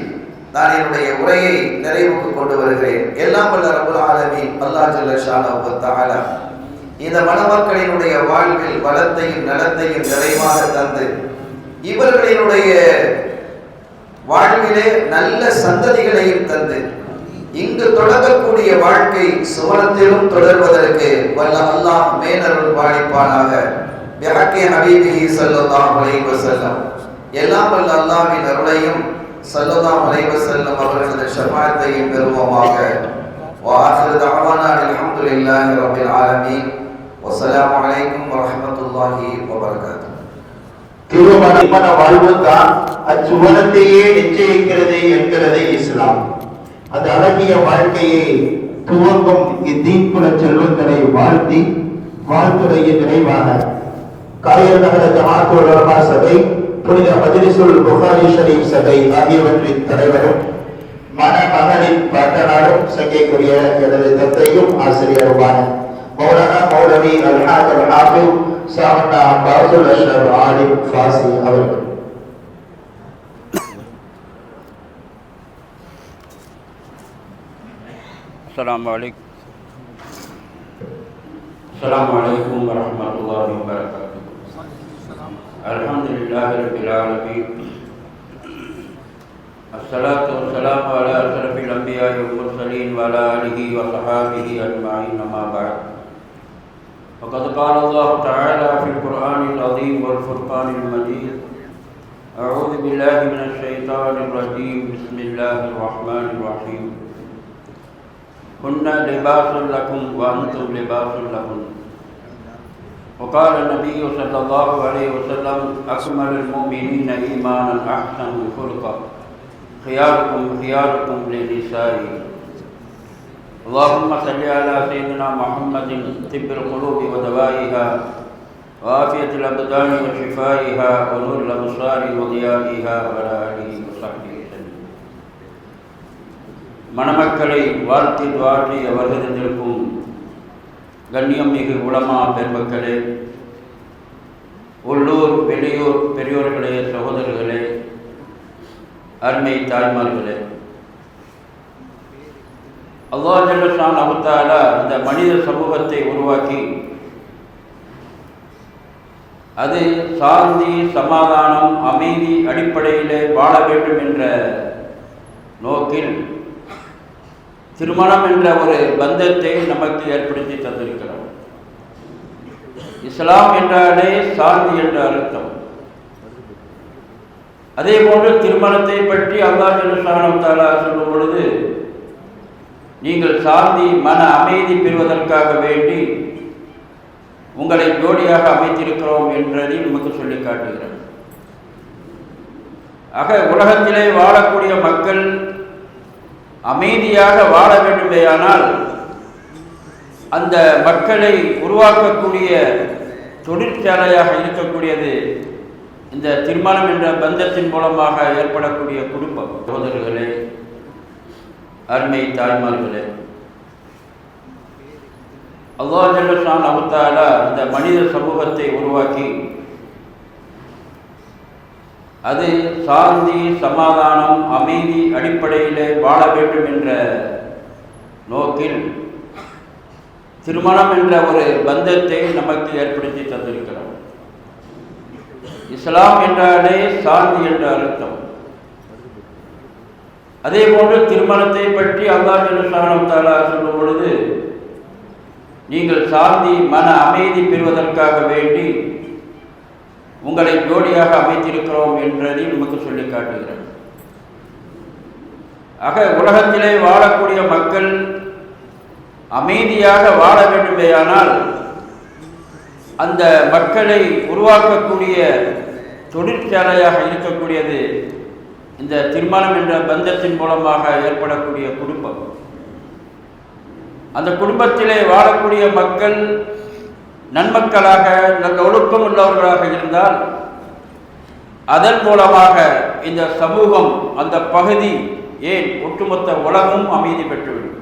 [SPEAKER 6] நான் என்னுடைய உரையை நிறைவுக்கு கொண்டு வருகிறேன். எல்லாம் வல்ல ரப்பல் ஆலமீன் அல்லாஹ் ஜல்ல ஷானஹு வ தஆலா இந்த மணமக்களினுடைய வாழ்வில் வளத்தையும் நலத்தையும் நிறைவாக தந்து இவர்களினுடைய வாழ்விலே நல்ல சந்ததிகளையும் தந்து இங்கு தொடங்கக்கூடிய வாழ்க்கை சுவனத்திலும் தொடர்வதற்கு வல்ல அல்லாஹ் மேனருள் பாலிப்பானாக. பிஹக்கி ஹபீபிஹி ஸல்லல்லாஹு அலைஹி வஸல்லம் எல்லாம் வல்ல அல்லாஹ்வின் அருளையும் ஸல்லல்லாஹு அலைஹி வஸல்லம் அவர்களது ஷஃபாஅத்தையும் பெறுவோமாக. வஆகிரு தஅவானா அல்ஹம்துலில்லாஹி ரப்பில் ஆலமீன். வஸ்ஸலாமு அலைக்கும் வரஹ்மத்துல்லாஹி வபரகாத்துஹு.
[SPEAKER 3] திருமண வாழ்வு தான் அச்சுவனத்தையே நிச்சயிக்கிறது என்கிறது இஸ்லாம். அந்த அழகிய வாழ்க்கையை துவங்கும் இத்தீக்குல செல்வங்களை வாழ்த்தி வாழ்த்துறையின் நிறைவாக காயர் நகர ஜமாஅத்துல் உலமா சபை, புனித மஜ்லிஸுல் புகாரி ஷரீஃப் சபை ஆகியவற்றின் தலைவரும் மணமகனின் பாட்டனாரும் சங்கைக்குரிய எனது தந்தையும் ஆசிரியருமான மௌலானா மௌலவி அல்ஹாஜ் அல் ஹாஃபிஸ் சாமண்ணா பாசுல் அஷ்ரப் ஆலிம் ஃபாசி அவர்கள்.
[SPEAKER 7] Assalamu alaikum warahmatullahi wabarakatuh. Alhamdulillahi rabbil alamin. Assalatu wassalamu ala asyrafil anbiya'i wal mursalin wa ala alihi wa sahbihi ajma'in, amma ba'd. Faqad qala Allah ta'ala fil Qur'anil azim wal furqanil majid. A'udzu billahi minasy syaithanir rajim. Bismillahir rahmanir rahim. Kunna libasun lakum wa antum libasun lahun. وقال النبي صلى الله عليه وسلم أكمل المؤمنين إيمانا أحسنهم خلقا خياركم خياركم لنسائه. اللهم صل على سيدنا محمد طب القلوب ودوائها وعافية الأبدان وشفائها ونور الأبصار وضيائها وعلى آله وصحبه وسلم. மணமக்களை வாழ்த்தி வாழ்த்தி அவர்களிருக்கும் கண்ணியம் மிகு உலமா பெருமக்களே, உள்ளூர் வெளியூர் பெரியோர்களே, சகோதரர்களே, அருமை தாய்மார்களே, அல்லாஹ் ஜல்ல ஷானஹு தஆலா இந்த மனித சமூகத்தை உருவாக்கி அது சாந்தி, சமாதானம், அமைதி அடிப்படையிலே வாழ வேண்டும் என்ற நோக்கில் திருமணம் என்ற ஒரு பந்தத்தை நமக்கு ஏற்படுத்தி தந்திருக்கிறோம். இஸ்லாம் என்றாலே சாந்தி என்ற அர்த்தம். அதே போன்று திருமணத்தை பற்றி அல்லாஹ் ஸுப்ஹானஹு வ தஆலா சொல்லும் பொழுது, நீங்கள் சாந்தி மன அமைதி பெறுவதற்காக வேண்டி உங்களை ஜோடியாக அமைத்திருக்கிறோம் என்றதை நமக்கு சொல்லி காட்டுகிறோம். ஆக உலகத்திலே வாழக்கூடிய மக்கள் அமைதியாக வாழ வேண்டுமேயானால் அந்த மக்களை உருவாக்கக்கூடிய தொழிற்சாலையாக இருக்கக்கூடியது இந்த திருமணம் என்ற பந்தத்தின் மூலமாக ஏற்படக்கூடிய குடும்பம். சகோதரர்களே, அருமை தாய்மார்களே, அல்லாஹ் ஜல்ல ஷானஹு தஆலா இந்த மனித சமூகத்தை உருவாக்கி அது சாந்தி, சமாதானம், அமைதி அடிப்படையிலே வாழ வேண்டும் என்ற நோக்கில் திருமணம் என்ற ஒரு பந்தத்தை நமக்கு ஏற்படுத்தி தந்திருக்கிறோம். இஸ்லாம் என்றாலே சாந்தி என்ற அர்த்தம். அதே போன்று திருமணத்தை பற்றி அல்லாஹ் ஸுப்ஹானஹு வ தஆலா சொல்லும் பொழுது, நீங்கள் சாந்தி மன அமைதி பெறுவதற்காக வேண்டி உங்களை ஜோடியாக அமைத்திருக்கிறோம் என்றதை நமக்கு சொல்லி காட்டுகிறோம். ஆக உலகத்திலே வாழக்கூடிய மக்கள் அமைதியாக வாழ வேண்டுமேயானால் அந்த மக்களை உருவாக்கக்கூடிய தொழிற்சாலையாக இருக்கக்கூடியது இந்த திருமணம் என்ற பந்தத்தின் மூலமாக ஏற்படக்கூடிய குடும்பம். அந்த குடும்பத்திலே வாழக்கூடிய மக்கள் நன்மக்களாக நல்ல ஒழுக்கம் உள்ளவர்களாக இருந்தால் அதன் மூலமாக இந்த சமூகம், அந்த பகுதி, ஏன் ஒட்டுமொத்த உலகம் அமைதி பெற்றுவிடும்.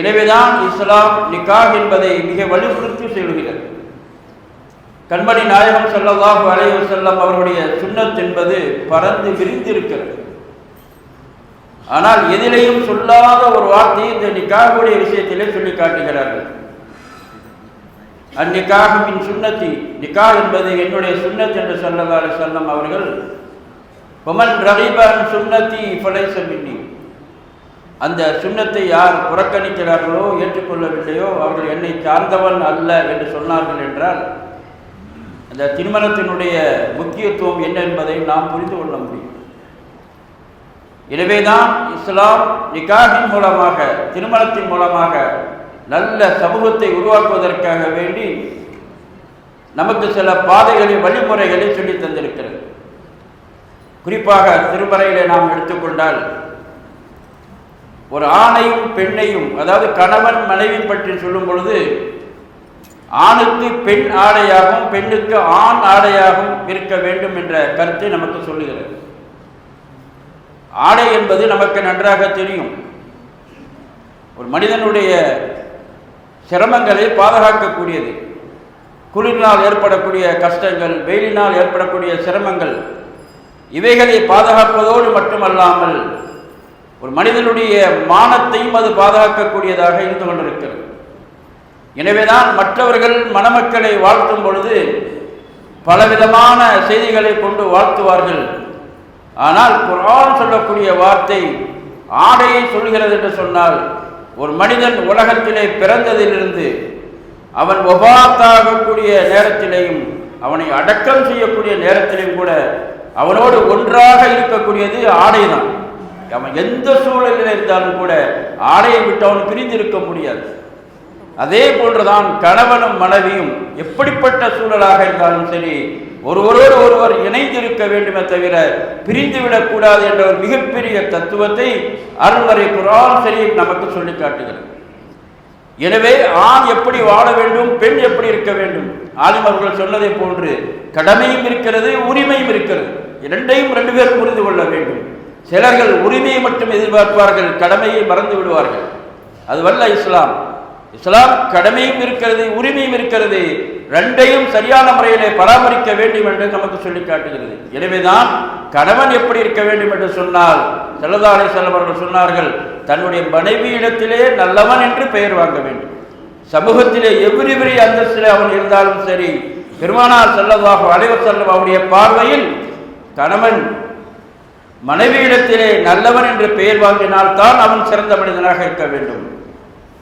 [SPEAKER 7] எனவேதான் இஸ்லாம் நிக்காஹ் என்பதை மிக வலியுறுத்தி சொல்கிறது. கண்மணி நாயகம் ஸல்லல்லாஹு அலைஹி வஸல்லம் அவருடைய சுன்னத் என்பது பரந்து விரிந்திருக்கிறது. ஆனால் எதிலையும் சொல்லாத ஒரு வார்த்தையை இந்த நிக்காஹுடைய விஷயத்திலே சொல்லி காட்டுகிறார்கள். அந்நிக்காஹு மின் சுன்னத்தி, நிக்காஹ் என்பது என்னுடைய சுன்னத் என்று ஸல்லல்லாஹு அலைஹி வஸல்லம் அவர்கள் வமன் ரகிப அன் சுன்னத்தி ஃபலைஸ மின்னி, அந்த சுன்னத்தை யார் புறக்கணிக்கிறார்களோ ஏற்றுக்கொள்ளவில்லையோ அவர்கள் என்னை சார்ந்தவன் அல்ல என்று சொன்னார்கள் என்றால் அந்த திருமணத்தினுடைய முக்கியத்துவம் என்ன என்பதை நாம் புரிந்து கொள்ள முடியும். எனவேதான் இஸ்லாம் நிக்காஹின் மூலமாக, திருமணத்தின் மூலமாக நல்ல சமூகத்தை உருவாக்குவதற்காக வேண்டி நமக்கு சில பாதைகளை, வழிமுறைகளை சொல்லி தந்திருக்கிறது. குறிப்பாக திருமறையிலே நாம் எடுத்துக்கொண்டால் ஒரு ஆணையும் பெண்ணையும், அதாவது கணவன் மனைவி பற்றி சொல்லும் பொழுது ஆணுக்கு பெண் ஆடையாகவும் பெண்ணுக்கு ஆண் ஆடையாகவும் இருக்க வேண்டும் என்ற கருத்தை நமக்கு சொல்லுகிறது. ஆடை என்பது நமக்கு நன்றாக தெரியும். ஒரு மனிதனுடைய சிரமங்களை பாதுகாக்கக்கூடியது. குளிரினால் ஏற்படக்கூடிய கஷ்டங்கள், வெயிலினால் ஏற்படக்கூடிய சிரமங்கள், இவைகளை பாதுகாப்பதோடு மட்டுமல்லாமல் ஒரு மனிதனுடைய மானத்தையும் அது பாதுகாக்கக்கூடியதாக இருந்து கொண்டிருக்கிறது. எனவேதான் மற்றவர்கள் மணமக்களை வாழ்த்தும் பொழுது பலவிதமான செய்திகளை கொண்டு வாழ்த்துவார்கள். ஆனால் குர்ஆன் சொல்லக்கூடிய வார்த்தை ஆடையை சொல்கிறது என்று சொன்னால், ஒரு மனிதன் உலகத்திலே பிறந்ததிலிருந்து அவன் வஃபாத்தாகக்கூடிய நேரத்திலேயும் அவனை அடக்கம் செய்யக்கூடிய நேரத்திலேயும் கூட அவனோடு ஒன்றாக இருக்கக்கூடியது ஆடை தான். அவன் எந்த சூழலில் இருந்தாலும் கூட ஆடையை விட்டு அவன் பிரிந்திருக்க முடியாது. அதே போன்றுதான் கணவனும் மனைவியும் எப்படிப்பட்ட சூழலாக இருந்தாலும் சரி ஒருவரோடு ஒருவர் இணைந்திருக்க வேண்டுமே தவிர பிரிந்துவிடக்கூடாது என்ற ஒரு மிகப்பெரிய தத்துவத்தை அருள்மறை குர்ஆன் ஷரீஃப் நமக்கு சொல்லி காட்டுகிறது. எனவே ஆண் எப்படி வாழ வேண்டும், பெண் எப்படி இருக்க வேண்டும், ஆலிம் அவர்கள் சொன்னதை போன்று கடமையும் இருக்கிறது, உரிமையும் இருக்கிறது. இரண்டையும் ரெண்டு பேரும் புரிந்து கொள்ள வேண்டும். சிலர்கள் உரிமையை மட்டும் எதிர்பார்ப்பார்கள், கடமையை மறந்து விடுவார்கள். அதுவல்ல இஸ்லாம். இஸ்லாம் கடமையும் இருக்கிறது, உரிமையும் இருக்கிறது, ரெண்டையும் சரியான முறையிலே பராமரிக்க வேண்டும் என்று நமக்கு சொல்லி காட்டுகிறது. எனவேதான் கணவன் எப்படி இருக்க வேண்டும் என்று சொன்னால் ஸல்லல்லாஹு அலைஹி வஸல்லம் அவர்கள் சொன்னார்கள், தன்னுடைய மனைவியிடத்திலே நல்லவன் என்று பெயர் வாங்க வேண்டும். சமூகத்திலே எவ்வளவு பெரிய அந்தஸ்திலே அவன் இருந்தாலும் சரி, பெருமானார் ஸல்லல்லாஹு அலைஹி வஸல்லம் அவருடைய பார்வையில் கணவன் மனைவியிடத்திலே நல்லவன் என்று பெயர் வாங்கினால் தான் அவன் சிறந்த மனிதனாக இருக்க வேண்டும்.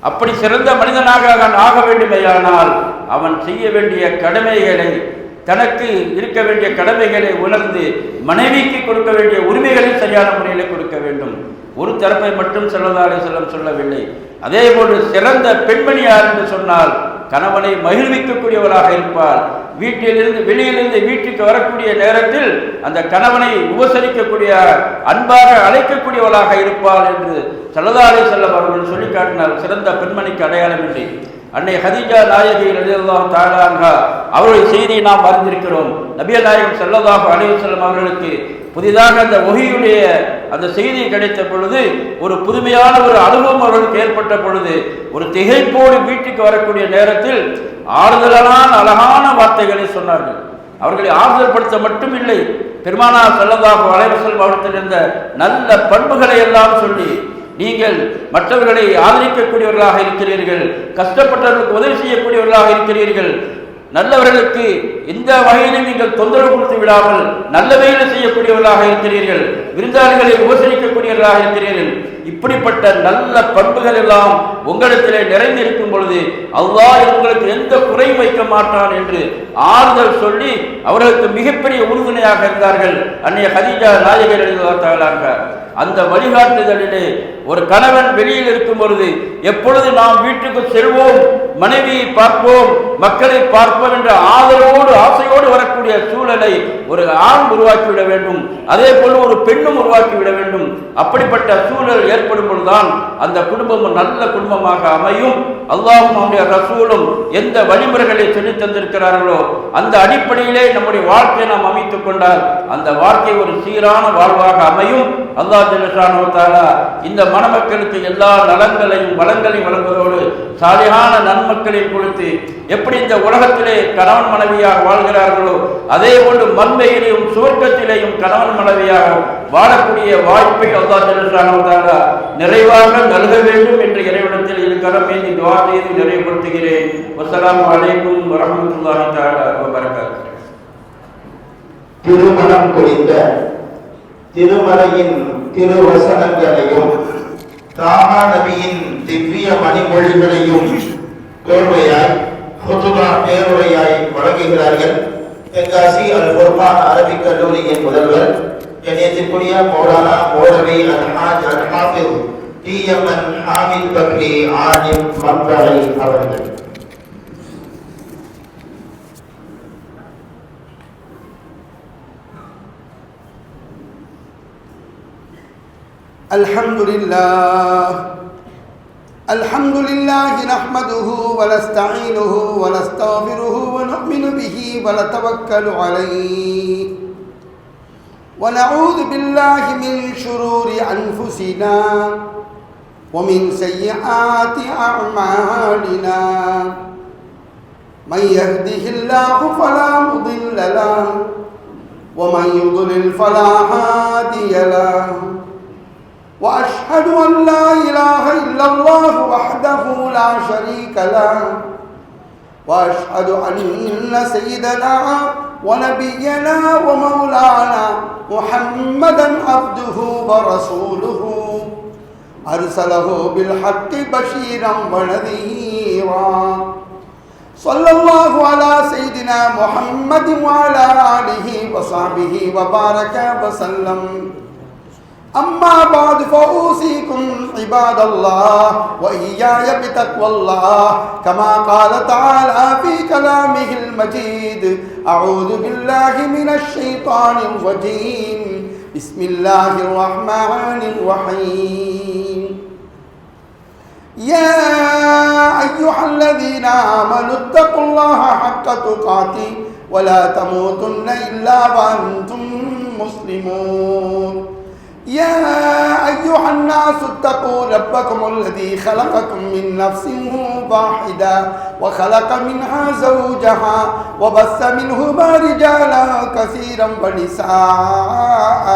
[SPEAKER 7] அப்படி சிறந்த மனிதனாக ஆக வேண்டுமேயானால் அவன் செய்ய வேண்டிய கடமைகளை, தனக்கு இருக்க வேண்டிய கடமைகளை உணர்ந்து மனைவிக்கு கொடுக்க வேண்டிய உரிமைகளை சரியான முறையில் கொடுக்க வேண்டும். ஒரு தரப்பை மட்டும் ஸல்லல்லாஹு அலைஹி வஸல்லம் சொல்லவில்லை. அதே போன்று சிறந்த பெண்மணி யார் என்று சொன்னால் கணவனை மகிழ்விக்கக்கூடியவராக இருப்பார். வீட்டிலிருந்து வெளியிலிருந்து வீட்டுக்கு வரக்கூடிய நேரத்தில் அந்த கணவனை உபசரிக்கக்கூடிய, அன்பாக அழைக்கக்கூடியவளாக இருப்பாள் என்று ஸல்லல்லாஹு அலைஹி வஸல்லம் அவர்கள் சொல்லி காட்டினார். சிறந்த பெண்மணிக்கு அடையாளம் இல்லை. அன்னை ஹதீஜா நாயகி ரலியல்லாஹு தஆலா அன்ஹா அவருடைய செய்தியை நாம் அறிந்திருக்கிறோம். நபிகள் நாயகம் ஸல்லல்லாஹு அலைஹி வஸல்லம் அவர்களுக்கு புதிதாக அந்த வஹீயுடைய அந்த செய்தி கிடைத்த பொழுது, ஒரு புதுமையான ஒரு அனுபவம் அவர்களுக்கு ஏற்பட்ட பொழுது, ஒரு திகைப்போடு வீட்டுக்கு வரக்கூடிய நேரத்தில் ஆறுதலான அழகான வார்த்தைகளை சொன்னார்கள். அவர்களை ஆறுதல்படுத்த மட்டும் இல்லை, பெருமானார் ஸல்லல்லாஹு அலைஹி வஸல்லம் அவர்கள் இருந்த நல்ல பண்புகளை எல்லாம் சொல்லி, நீங்கள் மற்றவர்களை ஆதரிக்கக்கூடியவர்களாக இருக்கிறீர்கள், கஷ்டப்பட்டவர்களுக்கு உதவி செய்யக்கூடியவர்களாக இருக்கிறீர்கள், நல்லவர்களுக்கு எந்த வகையிலும் நீங்கள் தொந்தரவு கொடுத்து விடாமல் நல்ல வகையில் செய்யக்கூடியவர்களாக இருக்கிறீர்கள், விருந்தாளிகளை உபசரிக்கக்கூடியவர்களாக இருக்கிறீர்கள். இப்படிப்பட்ட நல்ல பண்புகள் எல்லாம் உங்களிடத்திலே நிறைந்திருக்கும் பொழுது அல்லாஹ் உங்களுக்கு எந்த குறையும் வைக்க மாட்டான் என்று ஆறுதல் சொல்லி அவர்களுக்கு மிகப்பெரிய உறுதுணையாக இருந்தார்கள் அன்னைய ஹதீஜா நாயகி ரலியல்லாஹு தஆலா அன்ஹா. அந்த வழிகாட்டுதலிலே ஒரு கணவன் வெளியில் இருக்கும் பொழுது எப்பொழுது நாம் வீட்டுக்கு செல்வோம், மனைவியை பார்ப்போம், மக்களை பார்ப்போம் என்ற ஆதரவோடு ஆசையோடு வரக்கூடிய சூழலை ஒரு ஆண் உருவாக்கிவிட வேண்டும். அதே போல ஒரு பெண்ணும் உருவாக்கிவிட வேண்டும். அப்படிப்பட்ட சூழல் ஏற்படும் பொழுதுதான் அந்த குடும்பம் நல்ல குடும்பமாக அமையும். அல்லாஹ்வும் அவருடைய ரசூலும் எந்த வழிமுறைகளை சொல்லி தந்திருக்கிறார்களோ அந்த அடிப்படையிலே நம்முடைய வாழ்க்கையை நாம் அமைத்துக் கொண்டால் அந்த வாழ்க்கை ஒரு சீரான வாழ்வாக அமையும். அல்லாஹ் ஜல்லஷானஹு வ தஆலா இந்த மணமக்களுக்கு எல்லா நலன்களையும் வளங்களையும் வழங்குவதோடு சாலிஹான நன்மக்களை கொடுத்து எப்படி இந்த உலகத்திலே கணவன் மனைவியாக வாழ்கிறார்களோ அதே போன்று மண்மையிலேயும் சுவர்க்கத்திலேயும் கணவன் மனைவியாக வாழக்கூடிய வாய்ப்பை அல்லாஹ் ஜல்லஷானஹு வ தஆலா நிறைவாக நல்க வேண்டும் என்று இறைவனத்தில் இருக்கிறோம். இந்த துஆ செய்து நிறைவுபடுத்துகிறேன். வஸ்ஸலாமு அலைக்கும் வரஹ்மத்துல்லாஹி தஆலா வ பரகாத்துஹு.
[SPEAKER 3] திருமணம் குறித்த திருமலையின் திருவசனங்களையும் தாஹா நபியின் திவ்ய மணிமொழிகளையும் பேருரையாய் ஹுதுபா பேருரையாய் வழங்குகிறார்கள் தென்காசி அல் குர்ஆன் அரபிக் கல்லூரியின் முதல்வர் கண்ணியத்திற்குரிய மௌலானா மௌலவி அல்ஹாஜ் அல் ஹாஃபிஸ் டிஎம்என் ஹாமித் பக்ரி ஆலிம் மன்ஃபை அவர்கள்.
[SPEAKER 8] الحمد لله نحمده ونستعينه ونستغفره ونؤمن به ونتوكل عليه ونعوذ بالله من شرور أنفسنا ومن سيئات أعمالنا من يهده الله فلا مضل له ومن يضلل فلا هادي له وأشهد أن لا إله إلا الله وحده لا شريك له وأشهد أن سيدنا ونبينا ومولانا محمدا عبده ورسوله أرسله بالحق بشيرا ونذيرا صلى الله على سيدنا محمد وعلى آله وصحبه وبارك وسلم. أما بعد فأوصيكم عباد الله وإياي بتقوى الله كما قال تعالى في كلامه المجيد. أعوذ بالله من الشيطان الرجيم. بسم الله الرحمن الرحيم. يا أيها الذين آمنوا اتقوا الله حق تقاته ولا تموتن إلا وأنتم مسلمون. يا أيها الناس اتقوا ربكم الذي خلقكم من نفس واحدة وخلق منها زوجها وبث منهما رجالا كثيرا ونساء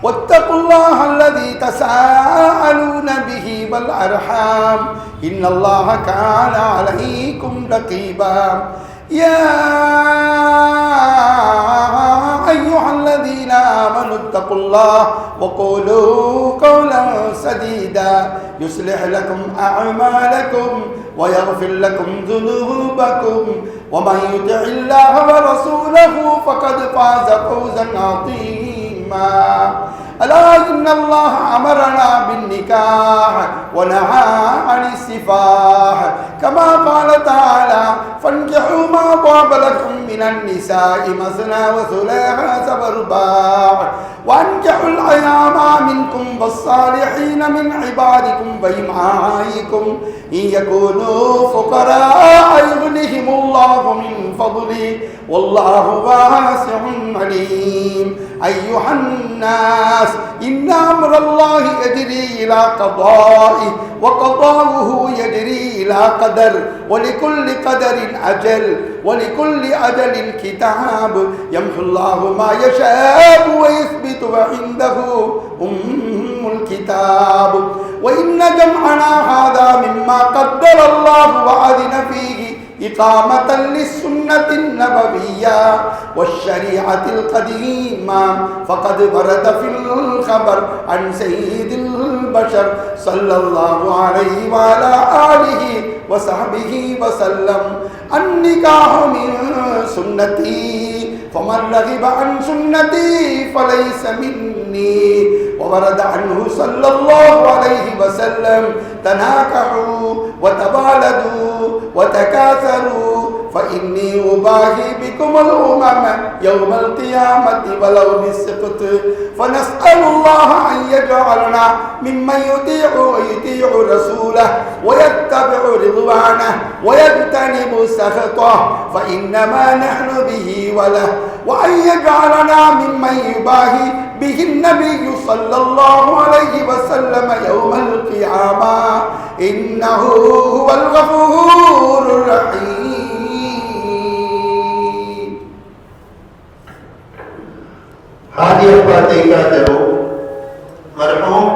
[SPEAKER 8] واتقوا الله الذي تساءلون به والأرحام إن الله كان عليكم رقيبا. يا أيها الذين آمنوا اتقوا الله وقولوا قولا سديدا يصلح لكم أعمالكم ويغفر لكم ذنوبكم ومن يطع الله ورسوله فقد فاز فوزا عظيما. ألا إن الله أمرنا بالنكاح ونهى عن السفاح كما قال تعالى فانكحوا ما طاب لكم من النساء مثنى وثلاث ورباع وانكحوا الأيام منكم والصالحين من عبادكم وإمائكم إن يكونوا فقراء يغنهم الله من فضله والله واسع عليم. أيها الناس إن أمر الله يجري إلى قضائه وقضاؤه يجري إلى قدر ولكل قدر أجل ولكل أجل كتاب يمحو الله ما يشاء ويثبت وعنده الكتاب. وإن جمعنا هذا مما قدر الله وأذن فيه إقامة للسنة النبوية والشريعة القديمة فقد ورد في الخبر عن سيد البشر صلى الله عليه وعلى آله وصحبه وسلم النكاح من سنتي فمن رغب عن سنتي فليس مني. وورد عنه صلى الله عليه وسلم تناكحوا وتبالدوا وتكاثروا فإني أباهي بكم الأمم يوم القيامة ولو بالسقط فنسأل الله أن يجعلنا ممن يطيع رسوله ويتبع رضوانه ويجتنب سخطه فإنما نحن به وله وأن يجعلنا ممن يباهي به النبي صلى الله عليه وسلم يوم القيامة إنه هو الغفور الرحيم.
[SPEAKER 3] हादियत का करो मरहूम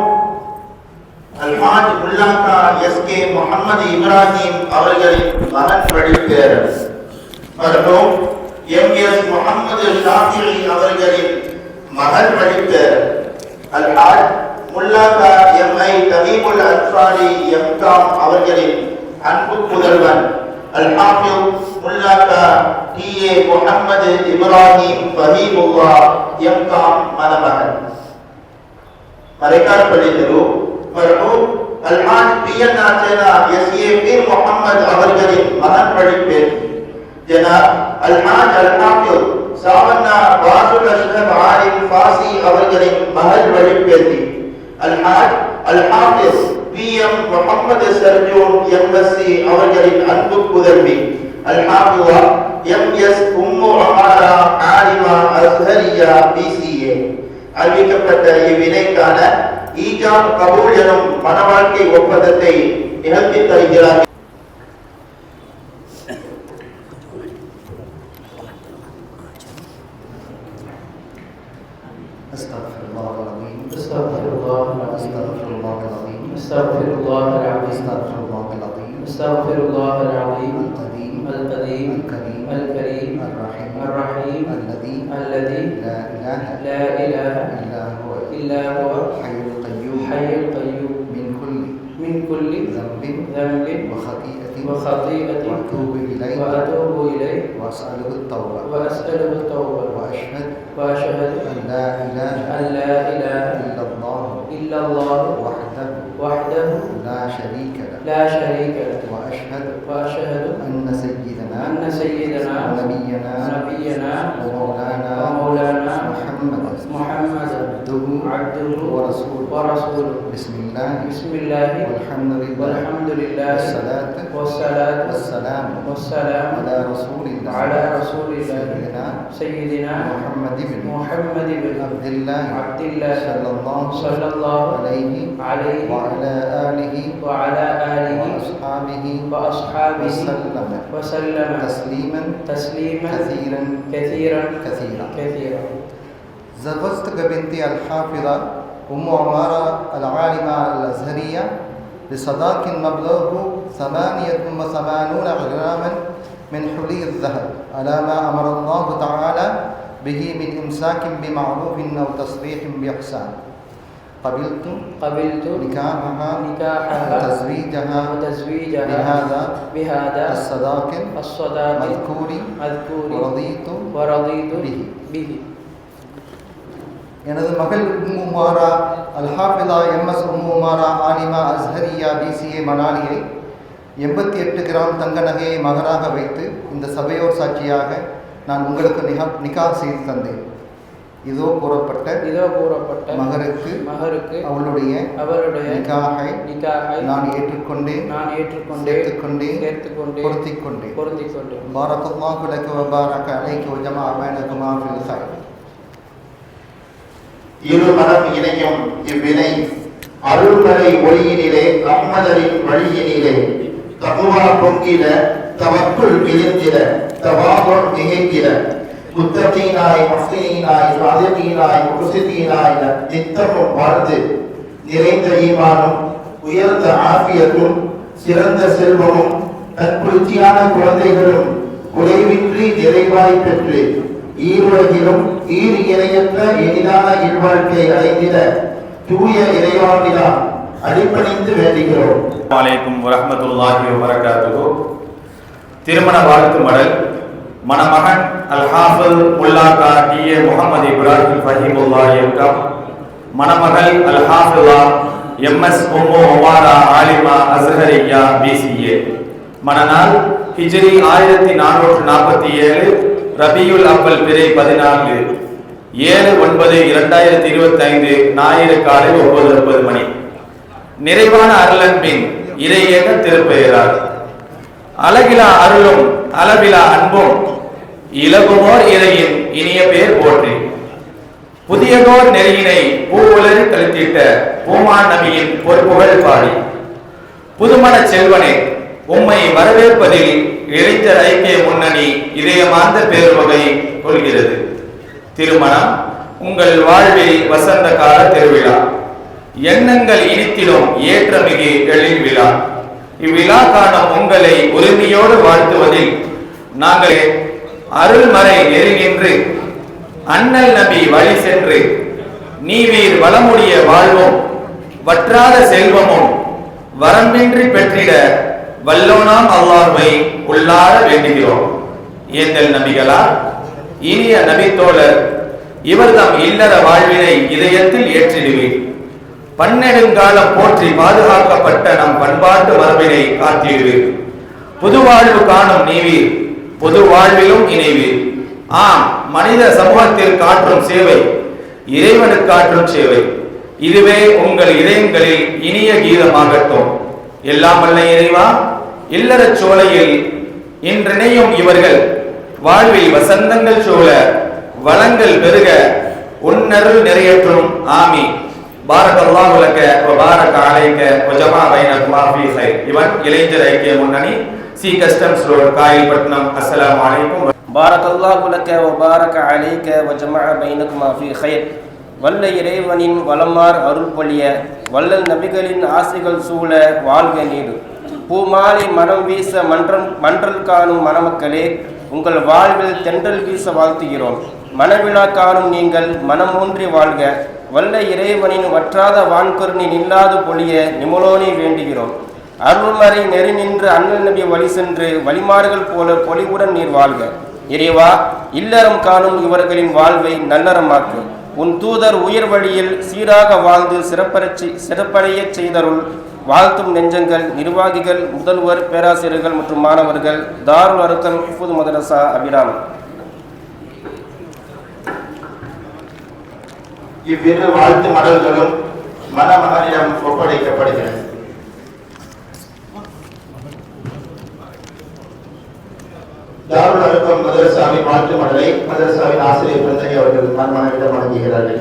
[SPEAKER 3] அல்ஹாஜ் முல்லாக்கா எஸ்கே முகமது இப்ராஹிம் அவர்களின் மகன் வழிபேரர் மரஹூம் எம்எஸ் முகமது ஷாஃபிஈ அவர்களின் மகள் வழிபேரர் அல்ஹாஜ் முல்லாக்கா எம்ஐ தமீமுல் அன்சாரி எம்காம் அவர்களின் அன்பு புதல்வன் அல்ஹாஃபிஸ் முல்லாக்கா டிஏ முகமது இப்ராஹிம் ஃபஹீமுல்லா எம்காம் மணமகன் மரைக்கார்பள்ளியிலோ மர்ஹூம் அல்ஹாஜ் பிஎன் ஆச்சேனா எஸ்ஏ பீர் முகமது அவர்களின் மகன் வழிபேர் ஜனாப் அல்ஹாஜ் அல்ஹாஃபிஸ் சாவன்னா வாசுல் அஷ்ரப் ஆலிம் ஃபாசி அவர்களின் மகள் வழிபேத்தி அல்ஹாஜ் அல்ஹாஃபிஸ் பிஎம் முகமது சர்ஜூன் எம்எஸ்சி அவர்களின் அன்பு புதல்வி அல்ஹாஃபிஸா எம்எஸ் உம்மு அமாரா ஆலிமா அஸ்ஹரியா பிசிஏ. அறிவிக்கப்பட்ட இவ்வினைக்கான ஈஜாப் கபூல் எனும் மனவாழ்க்கை ஒப்பந்தத்தை நிகழ்த்தி தருகிறார்.
[SPEAKER 9] القديم الكريم الرحيم الذي لا إله إلا هو حي القيوم من كل ذنب وخطيئة وأتوب إليه وأسأله التوبة وأشهد أن لا إله إلا الله وحده لا شريك له وأشهد أن سيدنا ونبينا ومولانا محمد عبده ورسوله. بسم الله والحمد لله والصلاة والسلام على رسول الله سيدنا محمد بن عبد الله صلى الله عليه وعلى آله وأصحابه وسلم تسليما كثيرا.
[SPEAKER 10] زوجتك بنتي الحافظة أم عمارة العالمة الأزهرية بصداق مبلغه 88 غراما من حلي الذهب على ما أمر الله تعالى به من إمساك بمعروف أو تصريح بإحسان. قبلت نكاحها وتزويجها بهذا الصداق مذكور ورضيت به. எனது மகள் உம்மு உமாரா அல்ஹாஃபிதா எம்எஸ் உம்மு உமாரா ஆலிமா அஸ்ஹரியா பிசிஏ மணாலியை 88 கிராம் தங்க நகையை மகராக வைத்து இந்த சபையோர் சாட்சியாக நான் உங்களுக்கு நிகாஹ் செய்து தந்தேன். இதோ கூறப்பட்ட மகருக்கு அவளுடைய நிகாஹை நான் ஏற்றுக்கொண்டேன் சேர்த்துக்கொண்டேன் பொருத்திக்கொண்டேன். பாரக்கல்லாஹு லக வ பாரக அலைக வ ஜமஅ பைனகுமா ஃபில் கைர்.
[SPEAKER 3] இருமரம் இணையும் இவ்வினை அருள்மறை ஒளியினிலே அஹ்மதரின் வழியினிலே தகுவா பொங்கிட தவக்குள் விழுந்திட தவாபுர் மிகைத்திட முத்தகீனாய் முஃப்தீனாய் சாதிகீனாய் முக்ஸிதீனாய் நித்தமும் வாழ்ந்து நிறைந்த ஈமானும் உயர்ந்த ஆஃபியத்தும் சிறந்த செல்வமும் தற்புத்தியான குழந்தைகளும் குறைவின்றி நிறைவாய் பெற்று ஈருலகிலும் ஈர் இணையற்ற எளிதான இல்வாழ்க்கை அடைந்திட தூய இறைவானிடம் அடிபணிந்து வேண்டுகிறோம்.
[SPEAKER 11] அலைக்கும் வரஹ்மத்துல்லாஹி வபரகாத்துஹு. திருமண வாழ்த்து மடல் மணமகன் அல்ஹாஃபிஸ் முல்லாக்கா டிஏ முகமது இப்ராஹிம் ஃபஹீமுல்லா எம்காம், மணமகள் அல்ஹாஃபிஸா எம்எஸ் உம்மு உமாரா ஆலிமா அஸ்ஹரியா பிசிஏ. மணநாள் ஹிஜ்ரி 1447 ரபியுல் அவ்வல் பிறை 14 7/9/2025 ஞாயிறு காலை 9:30 மணி. நிறைவான அருளன்பின் இறையேக திருப்பெயரால் அழகிலா அருளும் அளவிலா அன்பும் இலகுமோர் இறையின் இனிய பேர் போற்றி. புதியதோர் நெறியினை பூவுலரி கழுத்திட்ட பூமான் நபியின் பொறுப்புகள் பாடி, புதுமண செல்வனே உம்மை வரவேற்பதில் இளைஞர் ஐக்கிய முன்னணி இதயமார்ந்த பேருவகை கொள்கிறது. திருமணம் உங்கள் வாழ்வில் வசந்த கால திருவிழா, எண்ணங்கள் இனித்திலும் ஏற்றமிகு எழில் விழா. இவ்விழா காணும் உங்களை உரிமையோடு வாழ்த்துவதில் நாங்கள் அருள்மறை நெருங்கின்று அண்ணல் நபி வழி சென்று நீவீர் வளமுடைய வாழ்வும் வற்றாத செல்வமும் வரம்பின்றி பெற்றிட வல்லோனாம் அல்லாஹ்வை உள்ளார வேண்டுகிறோம். ஏந்தல் நபிகளா, இனிய நபித்தோழர், இவர்தம் இல்லற வாழ்வினை இதயத்தில் ஏற்றிடுவீர். பன்னெடுங்காலம் போற்றி பாதுகாக்கப்பட்ட நம் பண்பாட்டு மரபினை காத்திடுவீர். புது வாழ்வு காணும் நீவீர், பொது வாழ்விலும் இணைவீர். ஆம், மனித சமூகத்தில் காற்றும் சேவை இறைவனுக்காற்றும் சேவை. இதுவே உங்கள் இதயங்களில் இனிய கீதமாகட்டும். எல்லாம் வல்ல இறைவா, இல்லறச் சோலையில் இன்றிணையும் இவர்கள் வாழ்வில் வசந்தங்கள் சூழ வளங்கள் பெருக உன்னருள் நிறையற்றும். ஆமி. பாரக்கல்லாஹு லக வ பாரக அலைக வ ஜமா பைனகுமா ஃபீ கைர். இவன் இளைஞர் ஐக்கிய முன்னணி, சி கஸ்டம்ஸ் ரோட், காயல்பட்டினம். அஸ்ஸலாமு அலைக்கும்.
[SPEAKER 12] பாரக்கல்லாஹு லக வ பாரக அலைக வ ஜமா பைனகுமா ஃபீ கைர். வல்ல இறைவனின் வளமார் அருள் பொழிய, வல்லல் நபிகளின் ஆசைகள் சூழ வாழ்க நீடு. பூமாலை மனம் வீச மன்றல் காணும் மணமக்களே, உங்கள் வாழ்வில் தென்றல் வீச வாழ்த்துகிறோம். மனவிழா காணும் நீங்கள் மனம் ஊன்றி வாழ்க. வல்ல இறைவனின் வற்றாத வான்கருணி நில்லாது பொழிய நிமலோனி வேண்டுகிறோம். அருள்மறை நெறி நின்று அண்ணல் நபி வழி சென்று வழிமார்கள் போல பொலிவுடன் நீர் வாழ்க. இறைவா, இல்லறம் காணும் இவர்களின் வாழ்வை நல்லறமாக்கு. உன் தூதர் உயர் வழியில் சீராக வாழ்ந்து சிறப்படைய செய்தருள். வாழ்த்தும் நெஞ்சங்கள், நிர்வாகிகள், முதல்வர், பேராசிரியர்கள் மற்றும் மாணவர்கள். தாருல் அர்கம் ஹிஃபுஸ் மதரசா அபிராமம்.
[SPEAKER 3] இவ்விரு வாழ்த்து மடல்களும் மணமகனிடம் ஒப்படைக்கப்படுகிறது. தாருல் அர்கம் மதரசாவின் வாழ்த்து மடலை மதரசாவின் ஆசிரியர் பிறந்தகை அவர்கள் மணமகனிடம் வழங்குகிறார்கள்.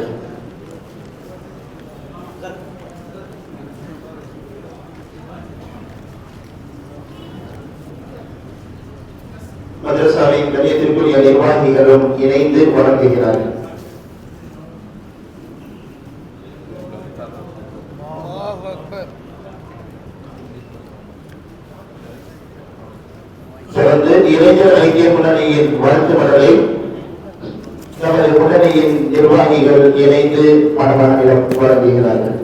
[SPEAKER 3] மதரசாவின் கண்ணியத்திற்குரிய நிர்வாகிகளும் இணைந்து வழங்குகிறார்கள். தொடர்ந்து இளைஞர் ஐக்கிய முன்னணியின் வாழ்த்து மடலை நமது முன்னணியின் நிர்வாகிகள் இணைந்து மணமகனிடம் வழங்குகிறார்கள்.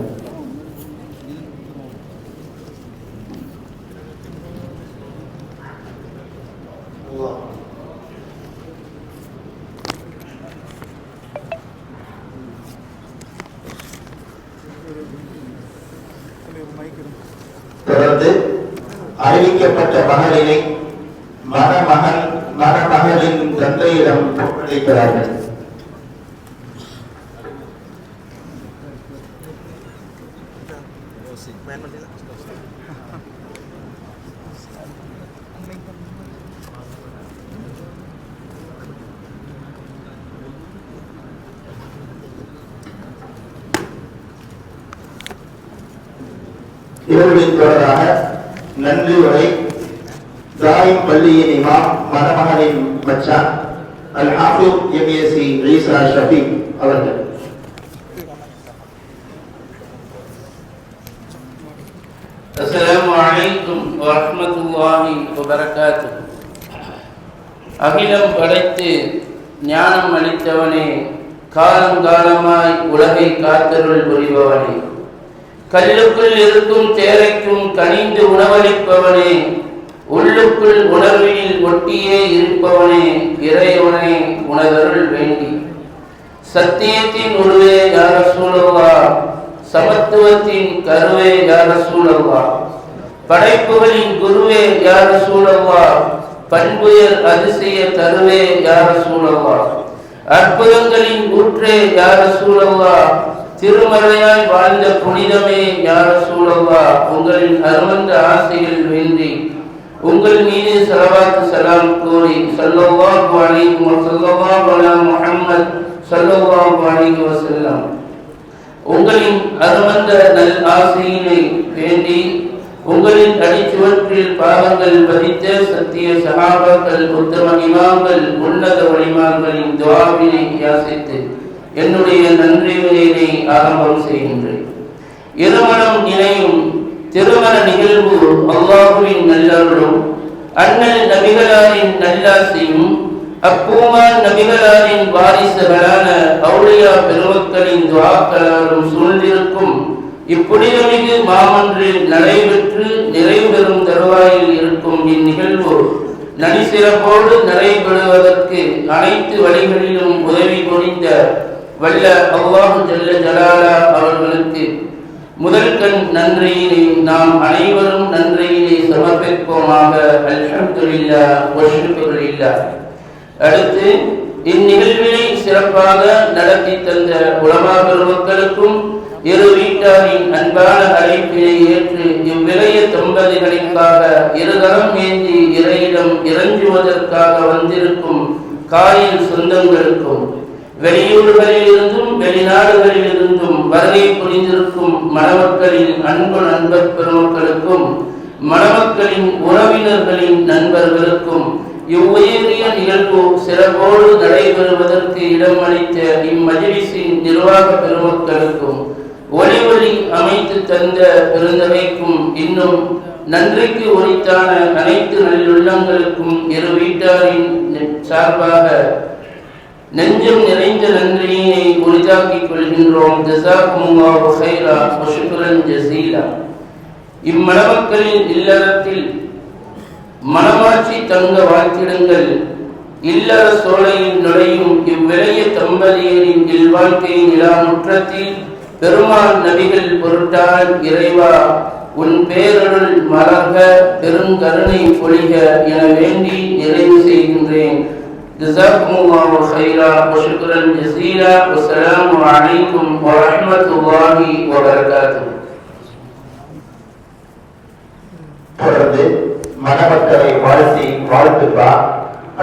[SPEAKER 3] தொடர்ந்து அறிவிக்கப்பட்ட மகளினை மணமகளின் தந்தையிடம் ஒப்படைக்கிறார்கள். இவர்களின் தொடராக நன்றி உரை தாயும் பள்ளியின் இமாம் மணமகனின் மச்சான் அல் ஹாஃபிஸ் எம்ஏசி ஈசா ஷஃபீக் அவர்கள்.
[SPEAKER 7] அஸ்ஸலாமு அலைக்கும் வரஹ்மத்துல்லாஹி வபரகாத்துஹு. அகிலம் படைத்து ஞானம் அளித்தவனே, காலங்காலமாய் உலகை காத்தருள் புரிபவனே, கல்லுக்குள் இருக்கும் தேரைக்கும் கனிந்து உணவளிப்பவனே, உள்ளுக்குள் உணர்வினில் ஒட்டியே இருப்பவனே, இறைவனே உனதருள் வேண்டி. சத்தியத்தின் உருவே யா ரசூலல்லாஹ், சமத்துவத்தின் கருவே யா ரசூலல்லாஹ், படைப்புகளின் குருவே யா ரசூலல்லாஹ், பண்புயர் அதிசய தருவே யா ரசூலல்லாஹ், அற்புதங்களின் ஊற்றே யா ரசூலல்லாஹ், திருமறையாய் வாழ்ந்த புனிதமே யா ரசூலல்லாஹ், உங்களின் அருமந்த ஆசையில் வேண்டி உங்கள் மீது ஸலவாத் ஸலாம் கூறி ஸல்லல்லாஹு அலைஹி வஸல்லம் அலா முஹம்மத் ஸல்லல்லாஹு அலைஹி வஸல்லம் உங்களின் அருமந்த நல் ஆசையினை வேண்டி உங்களின் அடிச்சுவற்றில் பாவங்கள் பதித்த சத்திய சஹாபாக்கள், உத்தம இமாம்கள், உன்னத வலிமார்களின் துஆவினை யாசித்து என்னுடைய நன்றி வினையை ஆரம்பம் செய்கின்றேன். இருமணம் இணையும் திருமண நிகழ்வு அல்லாஹுவின் நல்லருளும் அண்ணல் நபிகளாரின் நல்லாசையும் அப்பூமான் நபிகளாரின் வாரிசுகளான அவுலியா பெருமக்களின் துஆக்களாலும் சூழ்ந்திருக்கும் இப்புனிதமிகு மாமன்றில் நடைபெற்று நிறைவு பெறும் தருவாயில் இருக்கும் இந்நிகழ்வு நனிசிறப்போடு நடைபெறுவதற்கு அனைத்து வழிகளிலும் உதவி புரிந்த வல்ல அல்லாஹு ஜல்ல ஜலாலா அவர்களுக்கு முதல் கண் நன்றியினை நாம் அனைவரும் நன்றியினை சமர்ப்பிப்போமாக. அல்ஹம்துலில்லாஹ் வ ஷுக்ருலில்லாஹ். அடுத்து இந்நிகழ்வினை சிறப்பாக நடத்தி தந்த உலமா பெருமக்களுக்கும் இரு வீட்டாரின் அன்பான அழைப்பினை ஏற்று இவ்விளைய தம்பதிகளுக்காக இருகரம் ஏந்தி இறையிடம் இறங்குவதற்காக வந்திருக்கும் காயில் சொந்தங்களுக்கும் வெளியூர்களில் இருந்தும் வெளிநாடுகளில் இருந்தும் வருகை புரிந்திருக்கும் மணமக்களின் அன்பு நண்பர் பெருமக்களுக்கும் மணமக்களின் உறவினர்களின் நண்பர்களுக்கும் இவ்வுயரிய நிகழ்வு சிறப்போடு நடைபெறுவதற்கு இடமளித்த இம்மஜ்லிஸின் நிர்வாக பெருமக்களுக்கும் ஒளி அமைத்து தந்த பெருந்தகைக்கும் இன்னும் நன்றிக்கு உரித்தான அனைத்து நல்லுள்ளங்களுக்கும் இரு வீட்டாரின் சார்பாக நெஞ்சம் நிறைந்த நன்றியினை உரிதாக்கிக் கொள்கின்றோம். ஜஸாக்குமுல்லாஹு கைரா வ ஷுக்ரன் ஜஸீலா. இம்மணமக்களின் இல்லறத்தில் மனமாட்சி தங்க வாழ்த்திடுங்கள். இல்லற சோலையில் நுழையும் இவ்விளைய தம்பதியரின் இல்வாழ்க்கை நிலா முற்றத்தில் பெருமாள் நபிகள் பொருட்டால் இறைவா உன் பேரருள் மலர்க, பெருங்கருணை பொழிக என வேண்டி நிறைவு செய்கின்றேன். ஜஸாக்குமுல்லாஹு கைரா வ ஷுக்ரன் ஜஸீலா. வஸ்ஸலாமு அலைக்கும் வ ரஹ்மத்துல்லாஹி வ பரகாத்துஹு.
[SPEAKER 3] தொடர்ந்து மணமக்களை வாழ்த்தி வாழ்த்துப்பா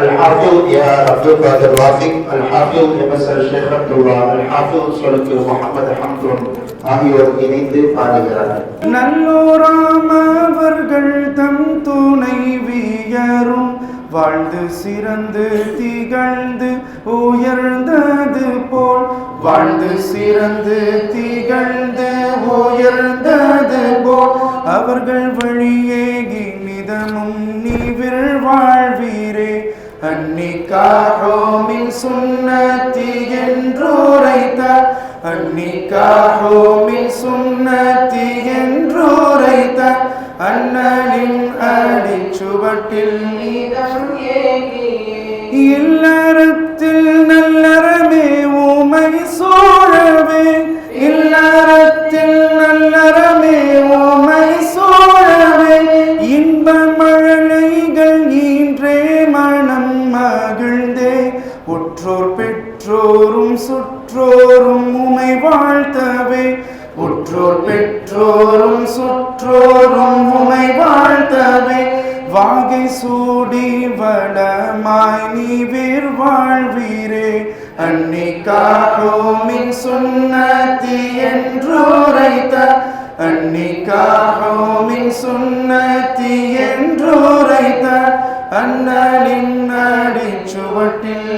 [SPEAKER 3] الحافظ يا عبد القادر واثق، الحافظ يمسر الشيخ عبد الله، الحافظ صلوات محمد حمد ஆகியோர் இணைந்து பாடுகிறார்கள்.
[SPEAKER 8] நல்லோராமவர்கள் தம் துணைவியரும் வாழ்ந்து சிறந்து திகழ்ந்து உயர்ந்தது போல், வாழ்ந்து சிறந்து திகழ்ந்து உயர்ந்தது போல் அவர்கள் வழியே நிதமும் நீவிர் வாழ்வீரே. அன்னிக்காஹோ மின் சுன்னதி என்றுரைத்தார், அன்னிக்காஹோ மின் சுன்னதி என்றுரைத்தார். அண்ணலின் அடிச்சுவட்டில் இல்லறத்தில் நல்லறமே உமை சோழவே, இல்லறத்தில் நல்லறமே உமை சோழவே. இன்ப மழலைகள் ஈன்றே மனம் மகிழ்ந்தே உற்றோர் பெற்றோரும் சுற்றோரும் உமை வாழ்த்தவே, உற்றோர் பெற்றோரும் சுற்றோரும் உமை வாழ்த்தவே. வாகை சூடி வடமாய் நீவிர் வாழ்வீரே. அன்னிக்காஹோ மின் சுன்னதி என்றுரைத்தார், அன்னிக்காஹோ மின் சுன்னதி என்றுரைத்தார். அண்ணலின் அடிச்சுவட்டில்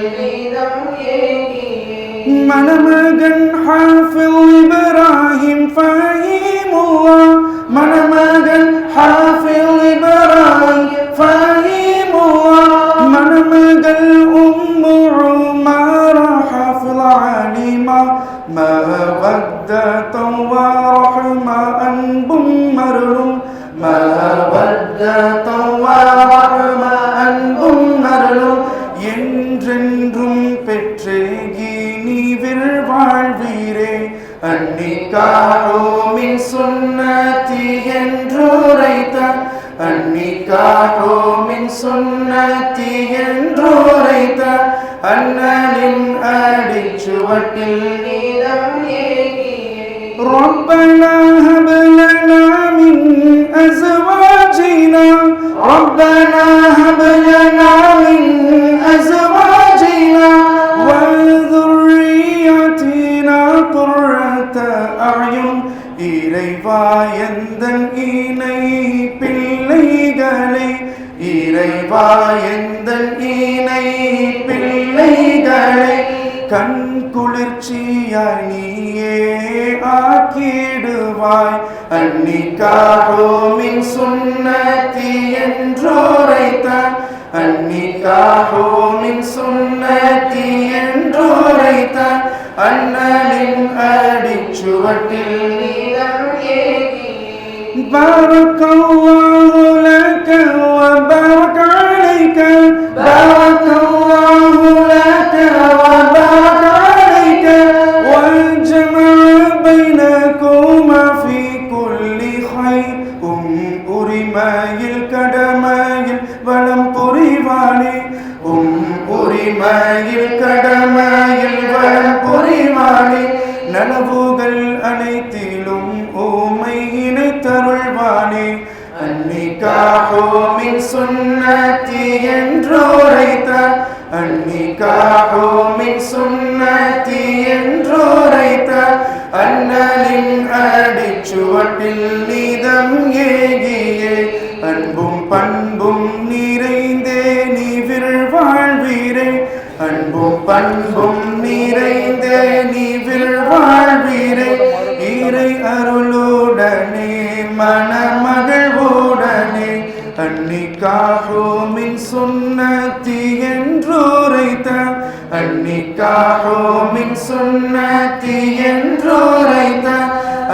[SPEAKER 8] மணமகன் ஹாஃபில் இப்ராஹிம் ஃபஹீமுல்லாஹ், மணமகன் ஹாஃபில் இப்ராஹிம் ஃபஹீமுல்லாஹ். மணமகள் உம்மு உமாரா ஹாஃபில் அலிமா மவத்தன் வ ரஹ்மா அன்பும் அருளும், மவத்தன் வ ரஹ்மா அன்பும் அருளும் என்றென்றும் பெற்றேகி நீவிர் வாழ்வீரே. அன்னிக்காஹோ மின் சுன்னதி என்றுரைத்தார், அந்நிக்காஹு மின் சுன்னதி என்றுரைத்த அண்ணலின் அடிச்சுவட்டில் நீதம் ஏகியே ربنا هب لنا من أزواجنا ربنا هب لنا من أزواجنا وذرياتنا قرة أعين இறைவா எந்தன் இணை பிள்ளைகளை இறைவா எந்தன் இணை பிள்ளைகளை கண் குளிர்ச்சியாய் நீயே ஆக்கிடுவாய் அன்னிக்காஹு மின் சுன்னதி என்றுரைத்த அன்னிக்காஹு மின் சுன்னதி என்றுரைத்த அண்ணலின் அடிச்சுவட்டில் நீதம் ஏகியே பரக்கல்லாஹு லக வ பரக அலைக பரக்கல்லாஹு லக வ பரக அலைக வஜ்மஅ பைனகுமா ஃபீ குல்லி கைர் உரிமையில் கடமையில் வளம் புரிவானே உரிமையில் கடமையில் வளம் புரிவானே நனவுகள் அனைத்திலும் ஊமை இணைத்தருள்வானே அன்னிக்காஹு மின் சுன்னதி என்றுரைத்த அன்னிக்காஹு மின் சுன்னதி என்றுரைத்த அண்ணலின் அடிச்சுவட்டில் நீதம் ஏகியே அன்பும் பண்பும் நிறைந்தே நீ வாழ்வீரே அன்பும் பண்பும் நிறைந்தே நீ வாழ்வீரே இறை அருளுடனே மனமகிழ்வுடனே அன்னிக்காஹு மின் சுன்னதி என்றுரைத்த அன்னிக்காஹு மின் சுன்னதி என்றுரைத்த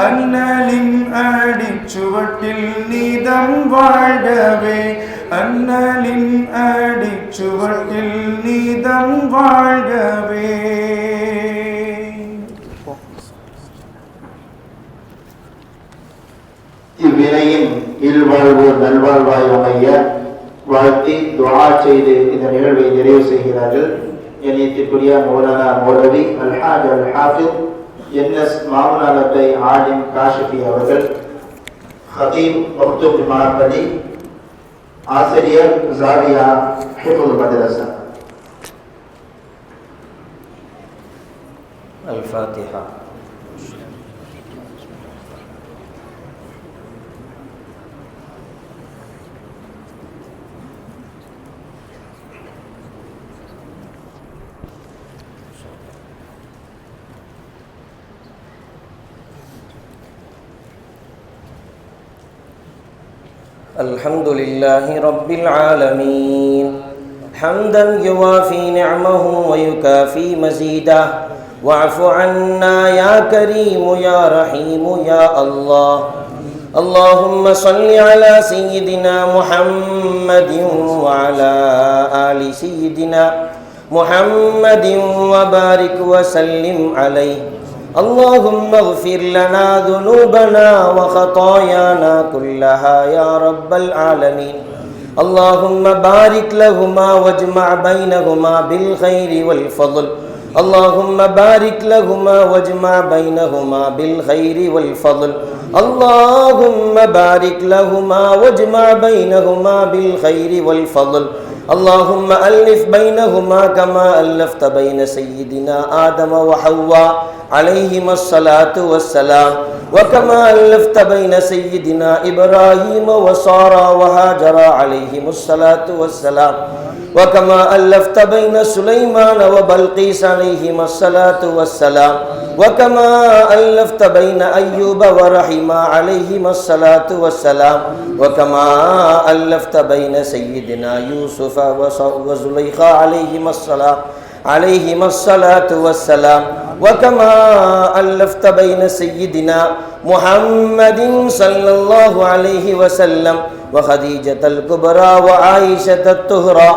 [SPEAKER 8] அண்ணலின் அடிச்சுவட்டில் நீதம் வாழ்கவே அண்ணலின் அடிச்சுவட்டில் நீதம் வாழ்கவே.
[SPEAKER 3] இவ்வினையின் இல்வாழ்வு நல்வாழ்வாய் அமைய வாழ்த்தி துஆ செய்து இந்த நிகழ்வை நிறைவு செய்கிறார்கள். கண்ணியத்திற்குரிய மௌலானா மௌலவி அல்ஹாஜ் அல் ஹாஃபிஸ் என்எஸ் மாமுனாலத்தை ஆலிம் காஷிஃபி அவர்கள், ஹதீப் மக்தூம் மார்பலி, ஆசிரியர் ஜாவியா ஹிஃபுல் மதரசா.
[SPEAKER 12] الفاتحة. الحمد لله رب العالمين حمدا يوافي نعمه ويكافي مزيده واعف عنا يا كريم يا رحيم يا الله. اللهم صل على سيدنا محمد وعلى آل سيدنا محمد وبارك وسلم عليه. اللهم اغفر لنا ذنوبنا وخطايانا كلها يا رب العالمين. اللهم بارك لهما واجمع بينهما بالخير والفضل. اللهم بارك لهما واجمع بينهما بالخير والفضل. اللهم بارك لهما واجمع بينهما بالخير والفضل. اللهم ألف بينهما كما ألفت بين سيدنا آدم وحواء عليهما الصلاة والسلام، وكما ألفت بين سيدنا إبراهيم وسارة وهاجر عليهم الصلاة والسلام، وكما ألفت بين سليمان وبلقيس عليهما الصلاة والسلام، وكما ألفت بين أيوب ورحمة عليهما الصلاة والسلام، وكما ألفت بين سيدنا يوسف وزليخا عليهما الصلاة والسلام، وكما ألفت بين سيدنا محمد صلى الله عليه وسلم وخديجة الكبرى وعائشة الطهرى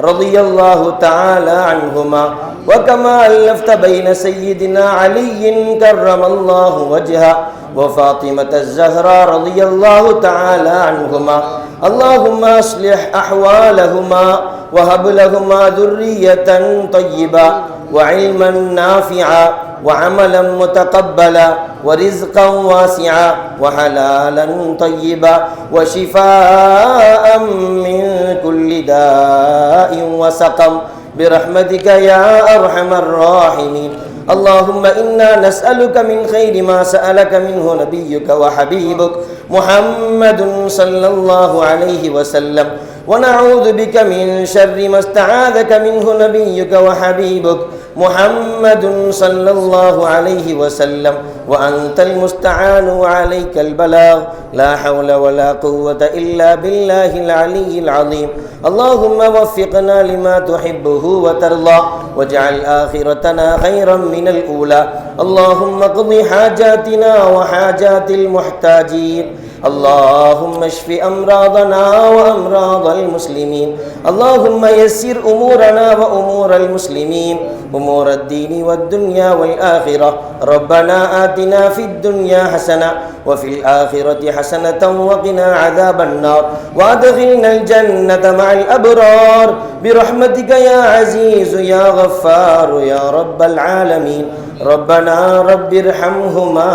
[SPEAKER 12] رضي الله تعالى عنهما. وكما ألفت بين سيدنا علي كرم الله وجهه وفاطمة الزهراء رضي الله تعالى عنهما. اللهم أصلح أحوالهما وهب لهما ذرية طيبة وعلما نافعا وعملا متقبلا ورزقا واسعا وحلالا طيبا وشفاء من كل داء وسقم برحمتك يا أرحم الراحمين. اللهم إنا نسألك من خير ما سألك منه نبيك وحبيبك محمد صلى الله عليه وسلم ونعوذ بك من شر ما استعاذك منه نبيك وحبيبك محمد صلى الله عليه وسلم وأنت المستعان وعليك البلاغ لا حول ولا قوة إلا بالله العلي العظيم. اللهم وفقنا لما تحبه وترضى واجعل آخرتنا خيرا من الأولى. اللهم اقض حاجاتنا وحاجات المحتاجين. اللهم اشف أمراضنا وأمراض المسلمين. اللهم يسر أمورنا وأمور المسلمين أمور الدين والدنيا والآخرة. ربنا آتنا في الدنيا حسنة وفي الآخرة حسنة وقنا عذاب النار وأدخلنا الجنة مع الأبرار برحمتك يا عزيز يا غفار يا رب العالمين. ربنا رب ارحمهما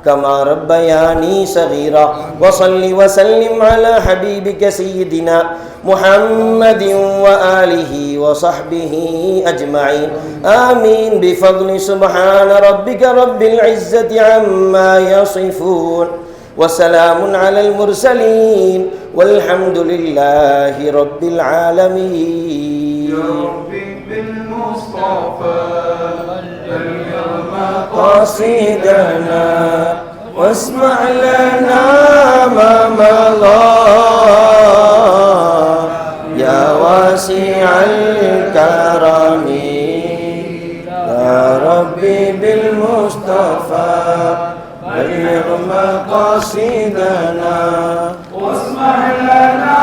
[SPEAKER 12] كما ربياني صغيرا. وصل وسلم على حبيبك سيدنا محمد وآله وصحبه أجمعين. آمين بفضل سبحان ربك رب العزة عما يصفون وسلام على المرسلين والحمد لله رب العالمين.
[SPEAKER 8] يا ربي بالمصطفى
[SPEAKER 12] قصيدنا واسمع لنا ما مضى يا واسع الكرم يا ربي بالمصطفى بلغ مقاصدنا
[SPEAKER 8] واسمع لنا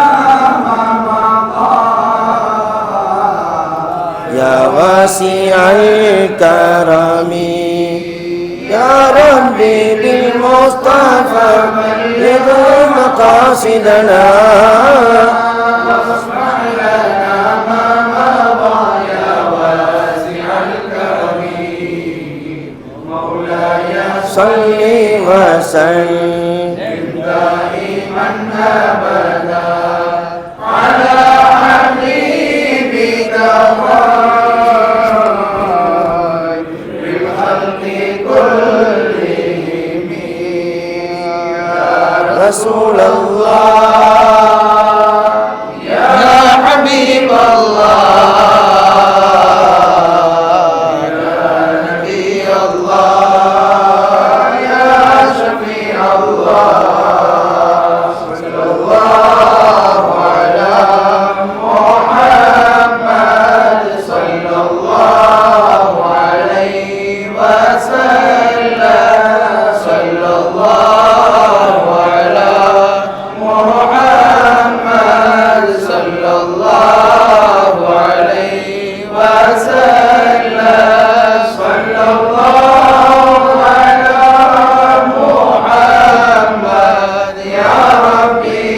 [SPEAKER 8] ما مضى
[SPEAKER 12] يا واسع الكرم يا ربي بالمصطفى بلغ مقاصدنا
[SPEAKER 8] واسمع لنا ما مضى يا واسع الكرم مولاي
[SPEAKER 12] صل وسلم
[SPEAKER 8] دائما أبدا على حبيبك
[SPEAKER 12] رسول الله
[SPEAKER 8] يا حبيب الله يا نبي الله يا شفيع الله صلى الله على محمد صلى الله عليه وسلم صلى الله على محمد صلى الله عليه وسلم صلى الله على محمد يا ربي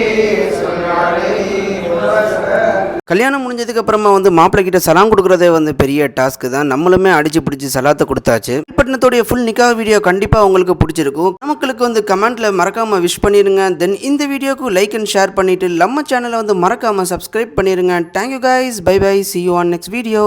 [SPEAKER 8] صل عليه وسلم.
[SPEAKER 1] கல்யாணம் முடிஞ்சதுக்கு அப்புறமா வந்து மாப்பிள்ளை கிட்ட சலாம் கொடுக்குறதே வந்து பெரிய டாஸ்க்கு தான். நம்மளுமே அடிச்சு பிடிச்சி சலாத்தை கொடுத்தாச்சு. பட்டணத்தோடைய ஃபுல் நிக்கா வீடியோ கண்டிப்பாக உங்களுக்கு பிடிச்சிருக்கும். நமக்கு வந்து கமெண்ட்ல மறக்காம விஷ் பண்ணிருங்க. தென் இந்த வீடியோக்கு லைக் அண்ட் ஷேர் பண்ணிட்டு நம்ம சேனலை வந்து மறக்காம சப்ஸ்கிரைப் பண்ணிருங்க. Thank you guys, bye bye, see you on next video.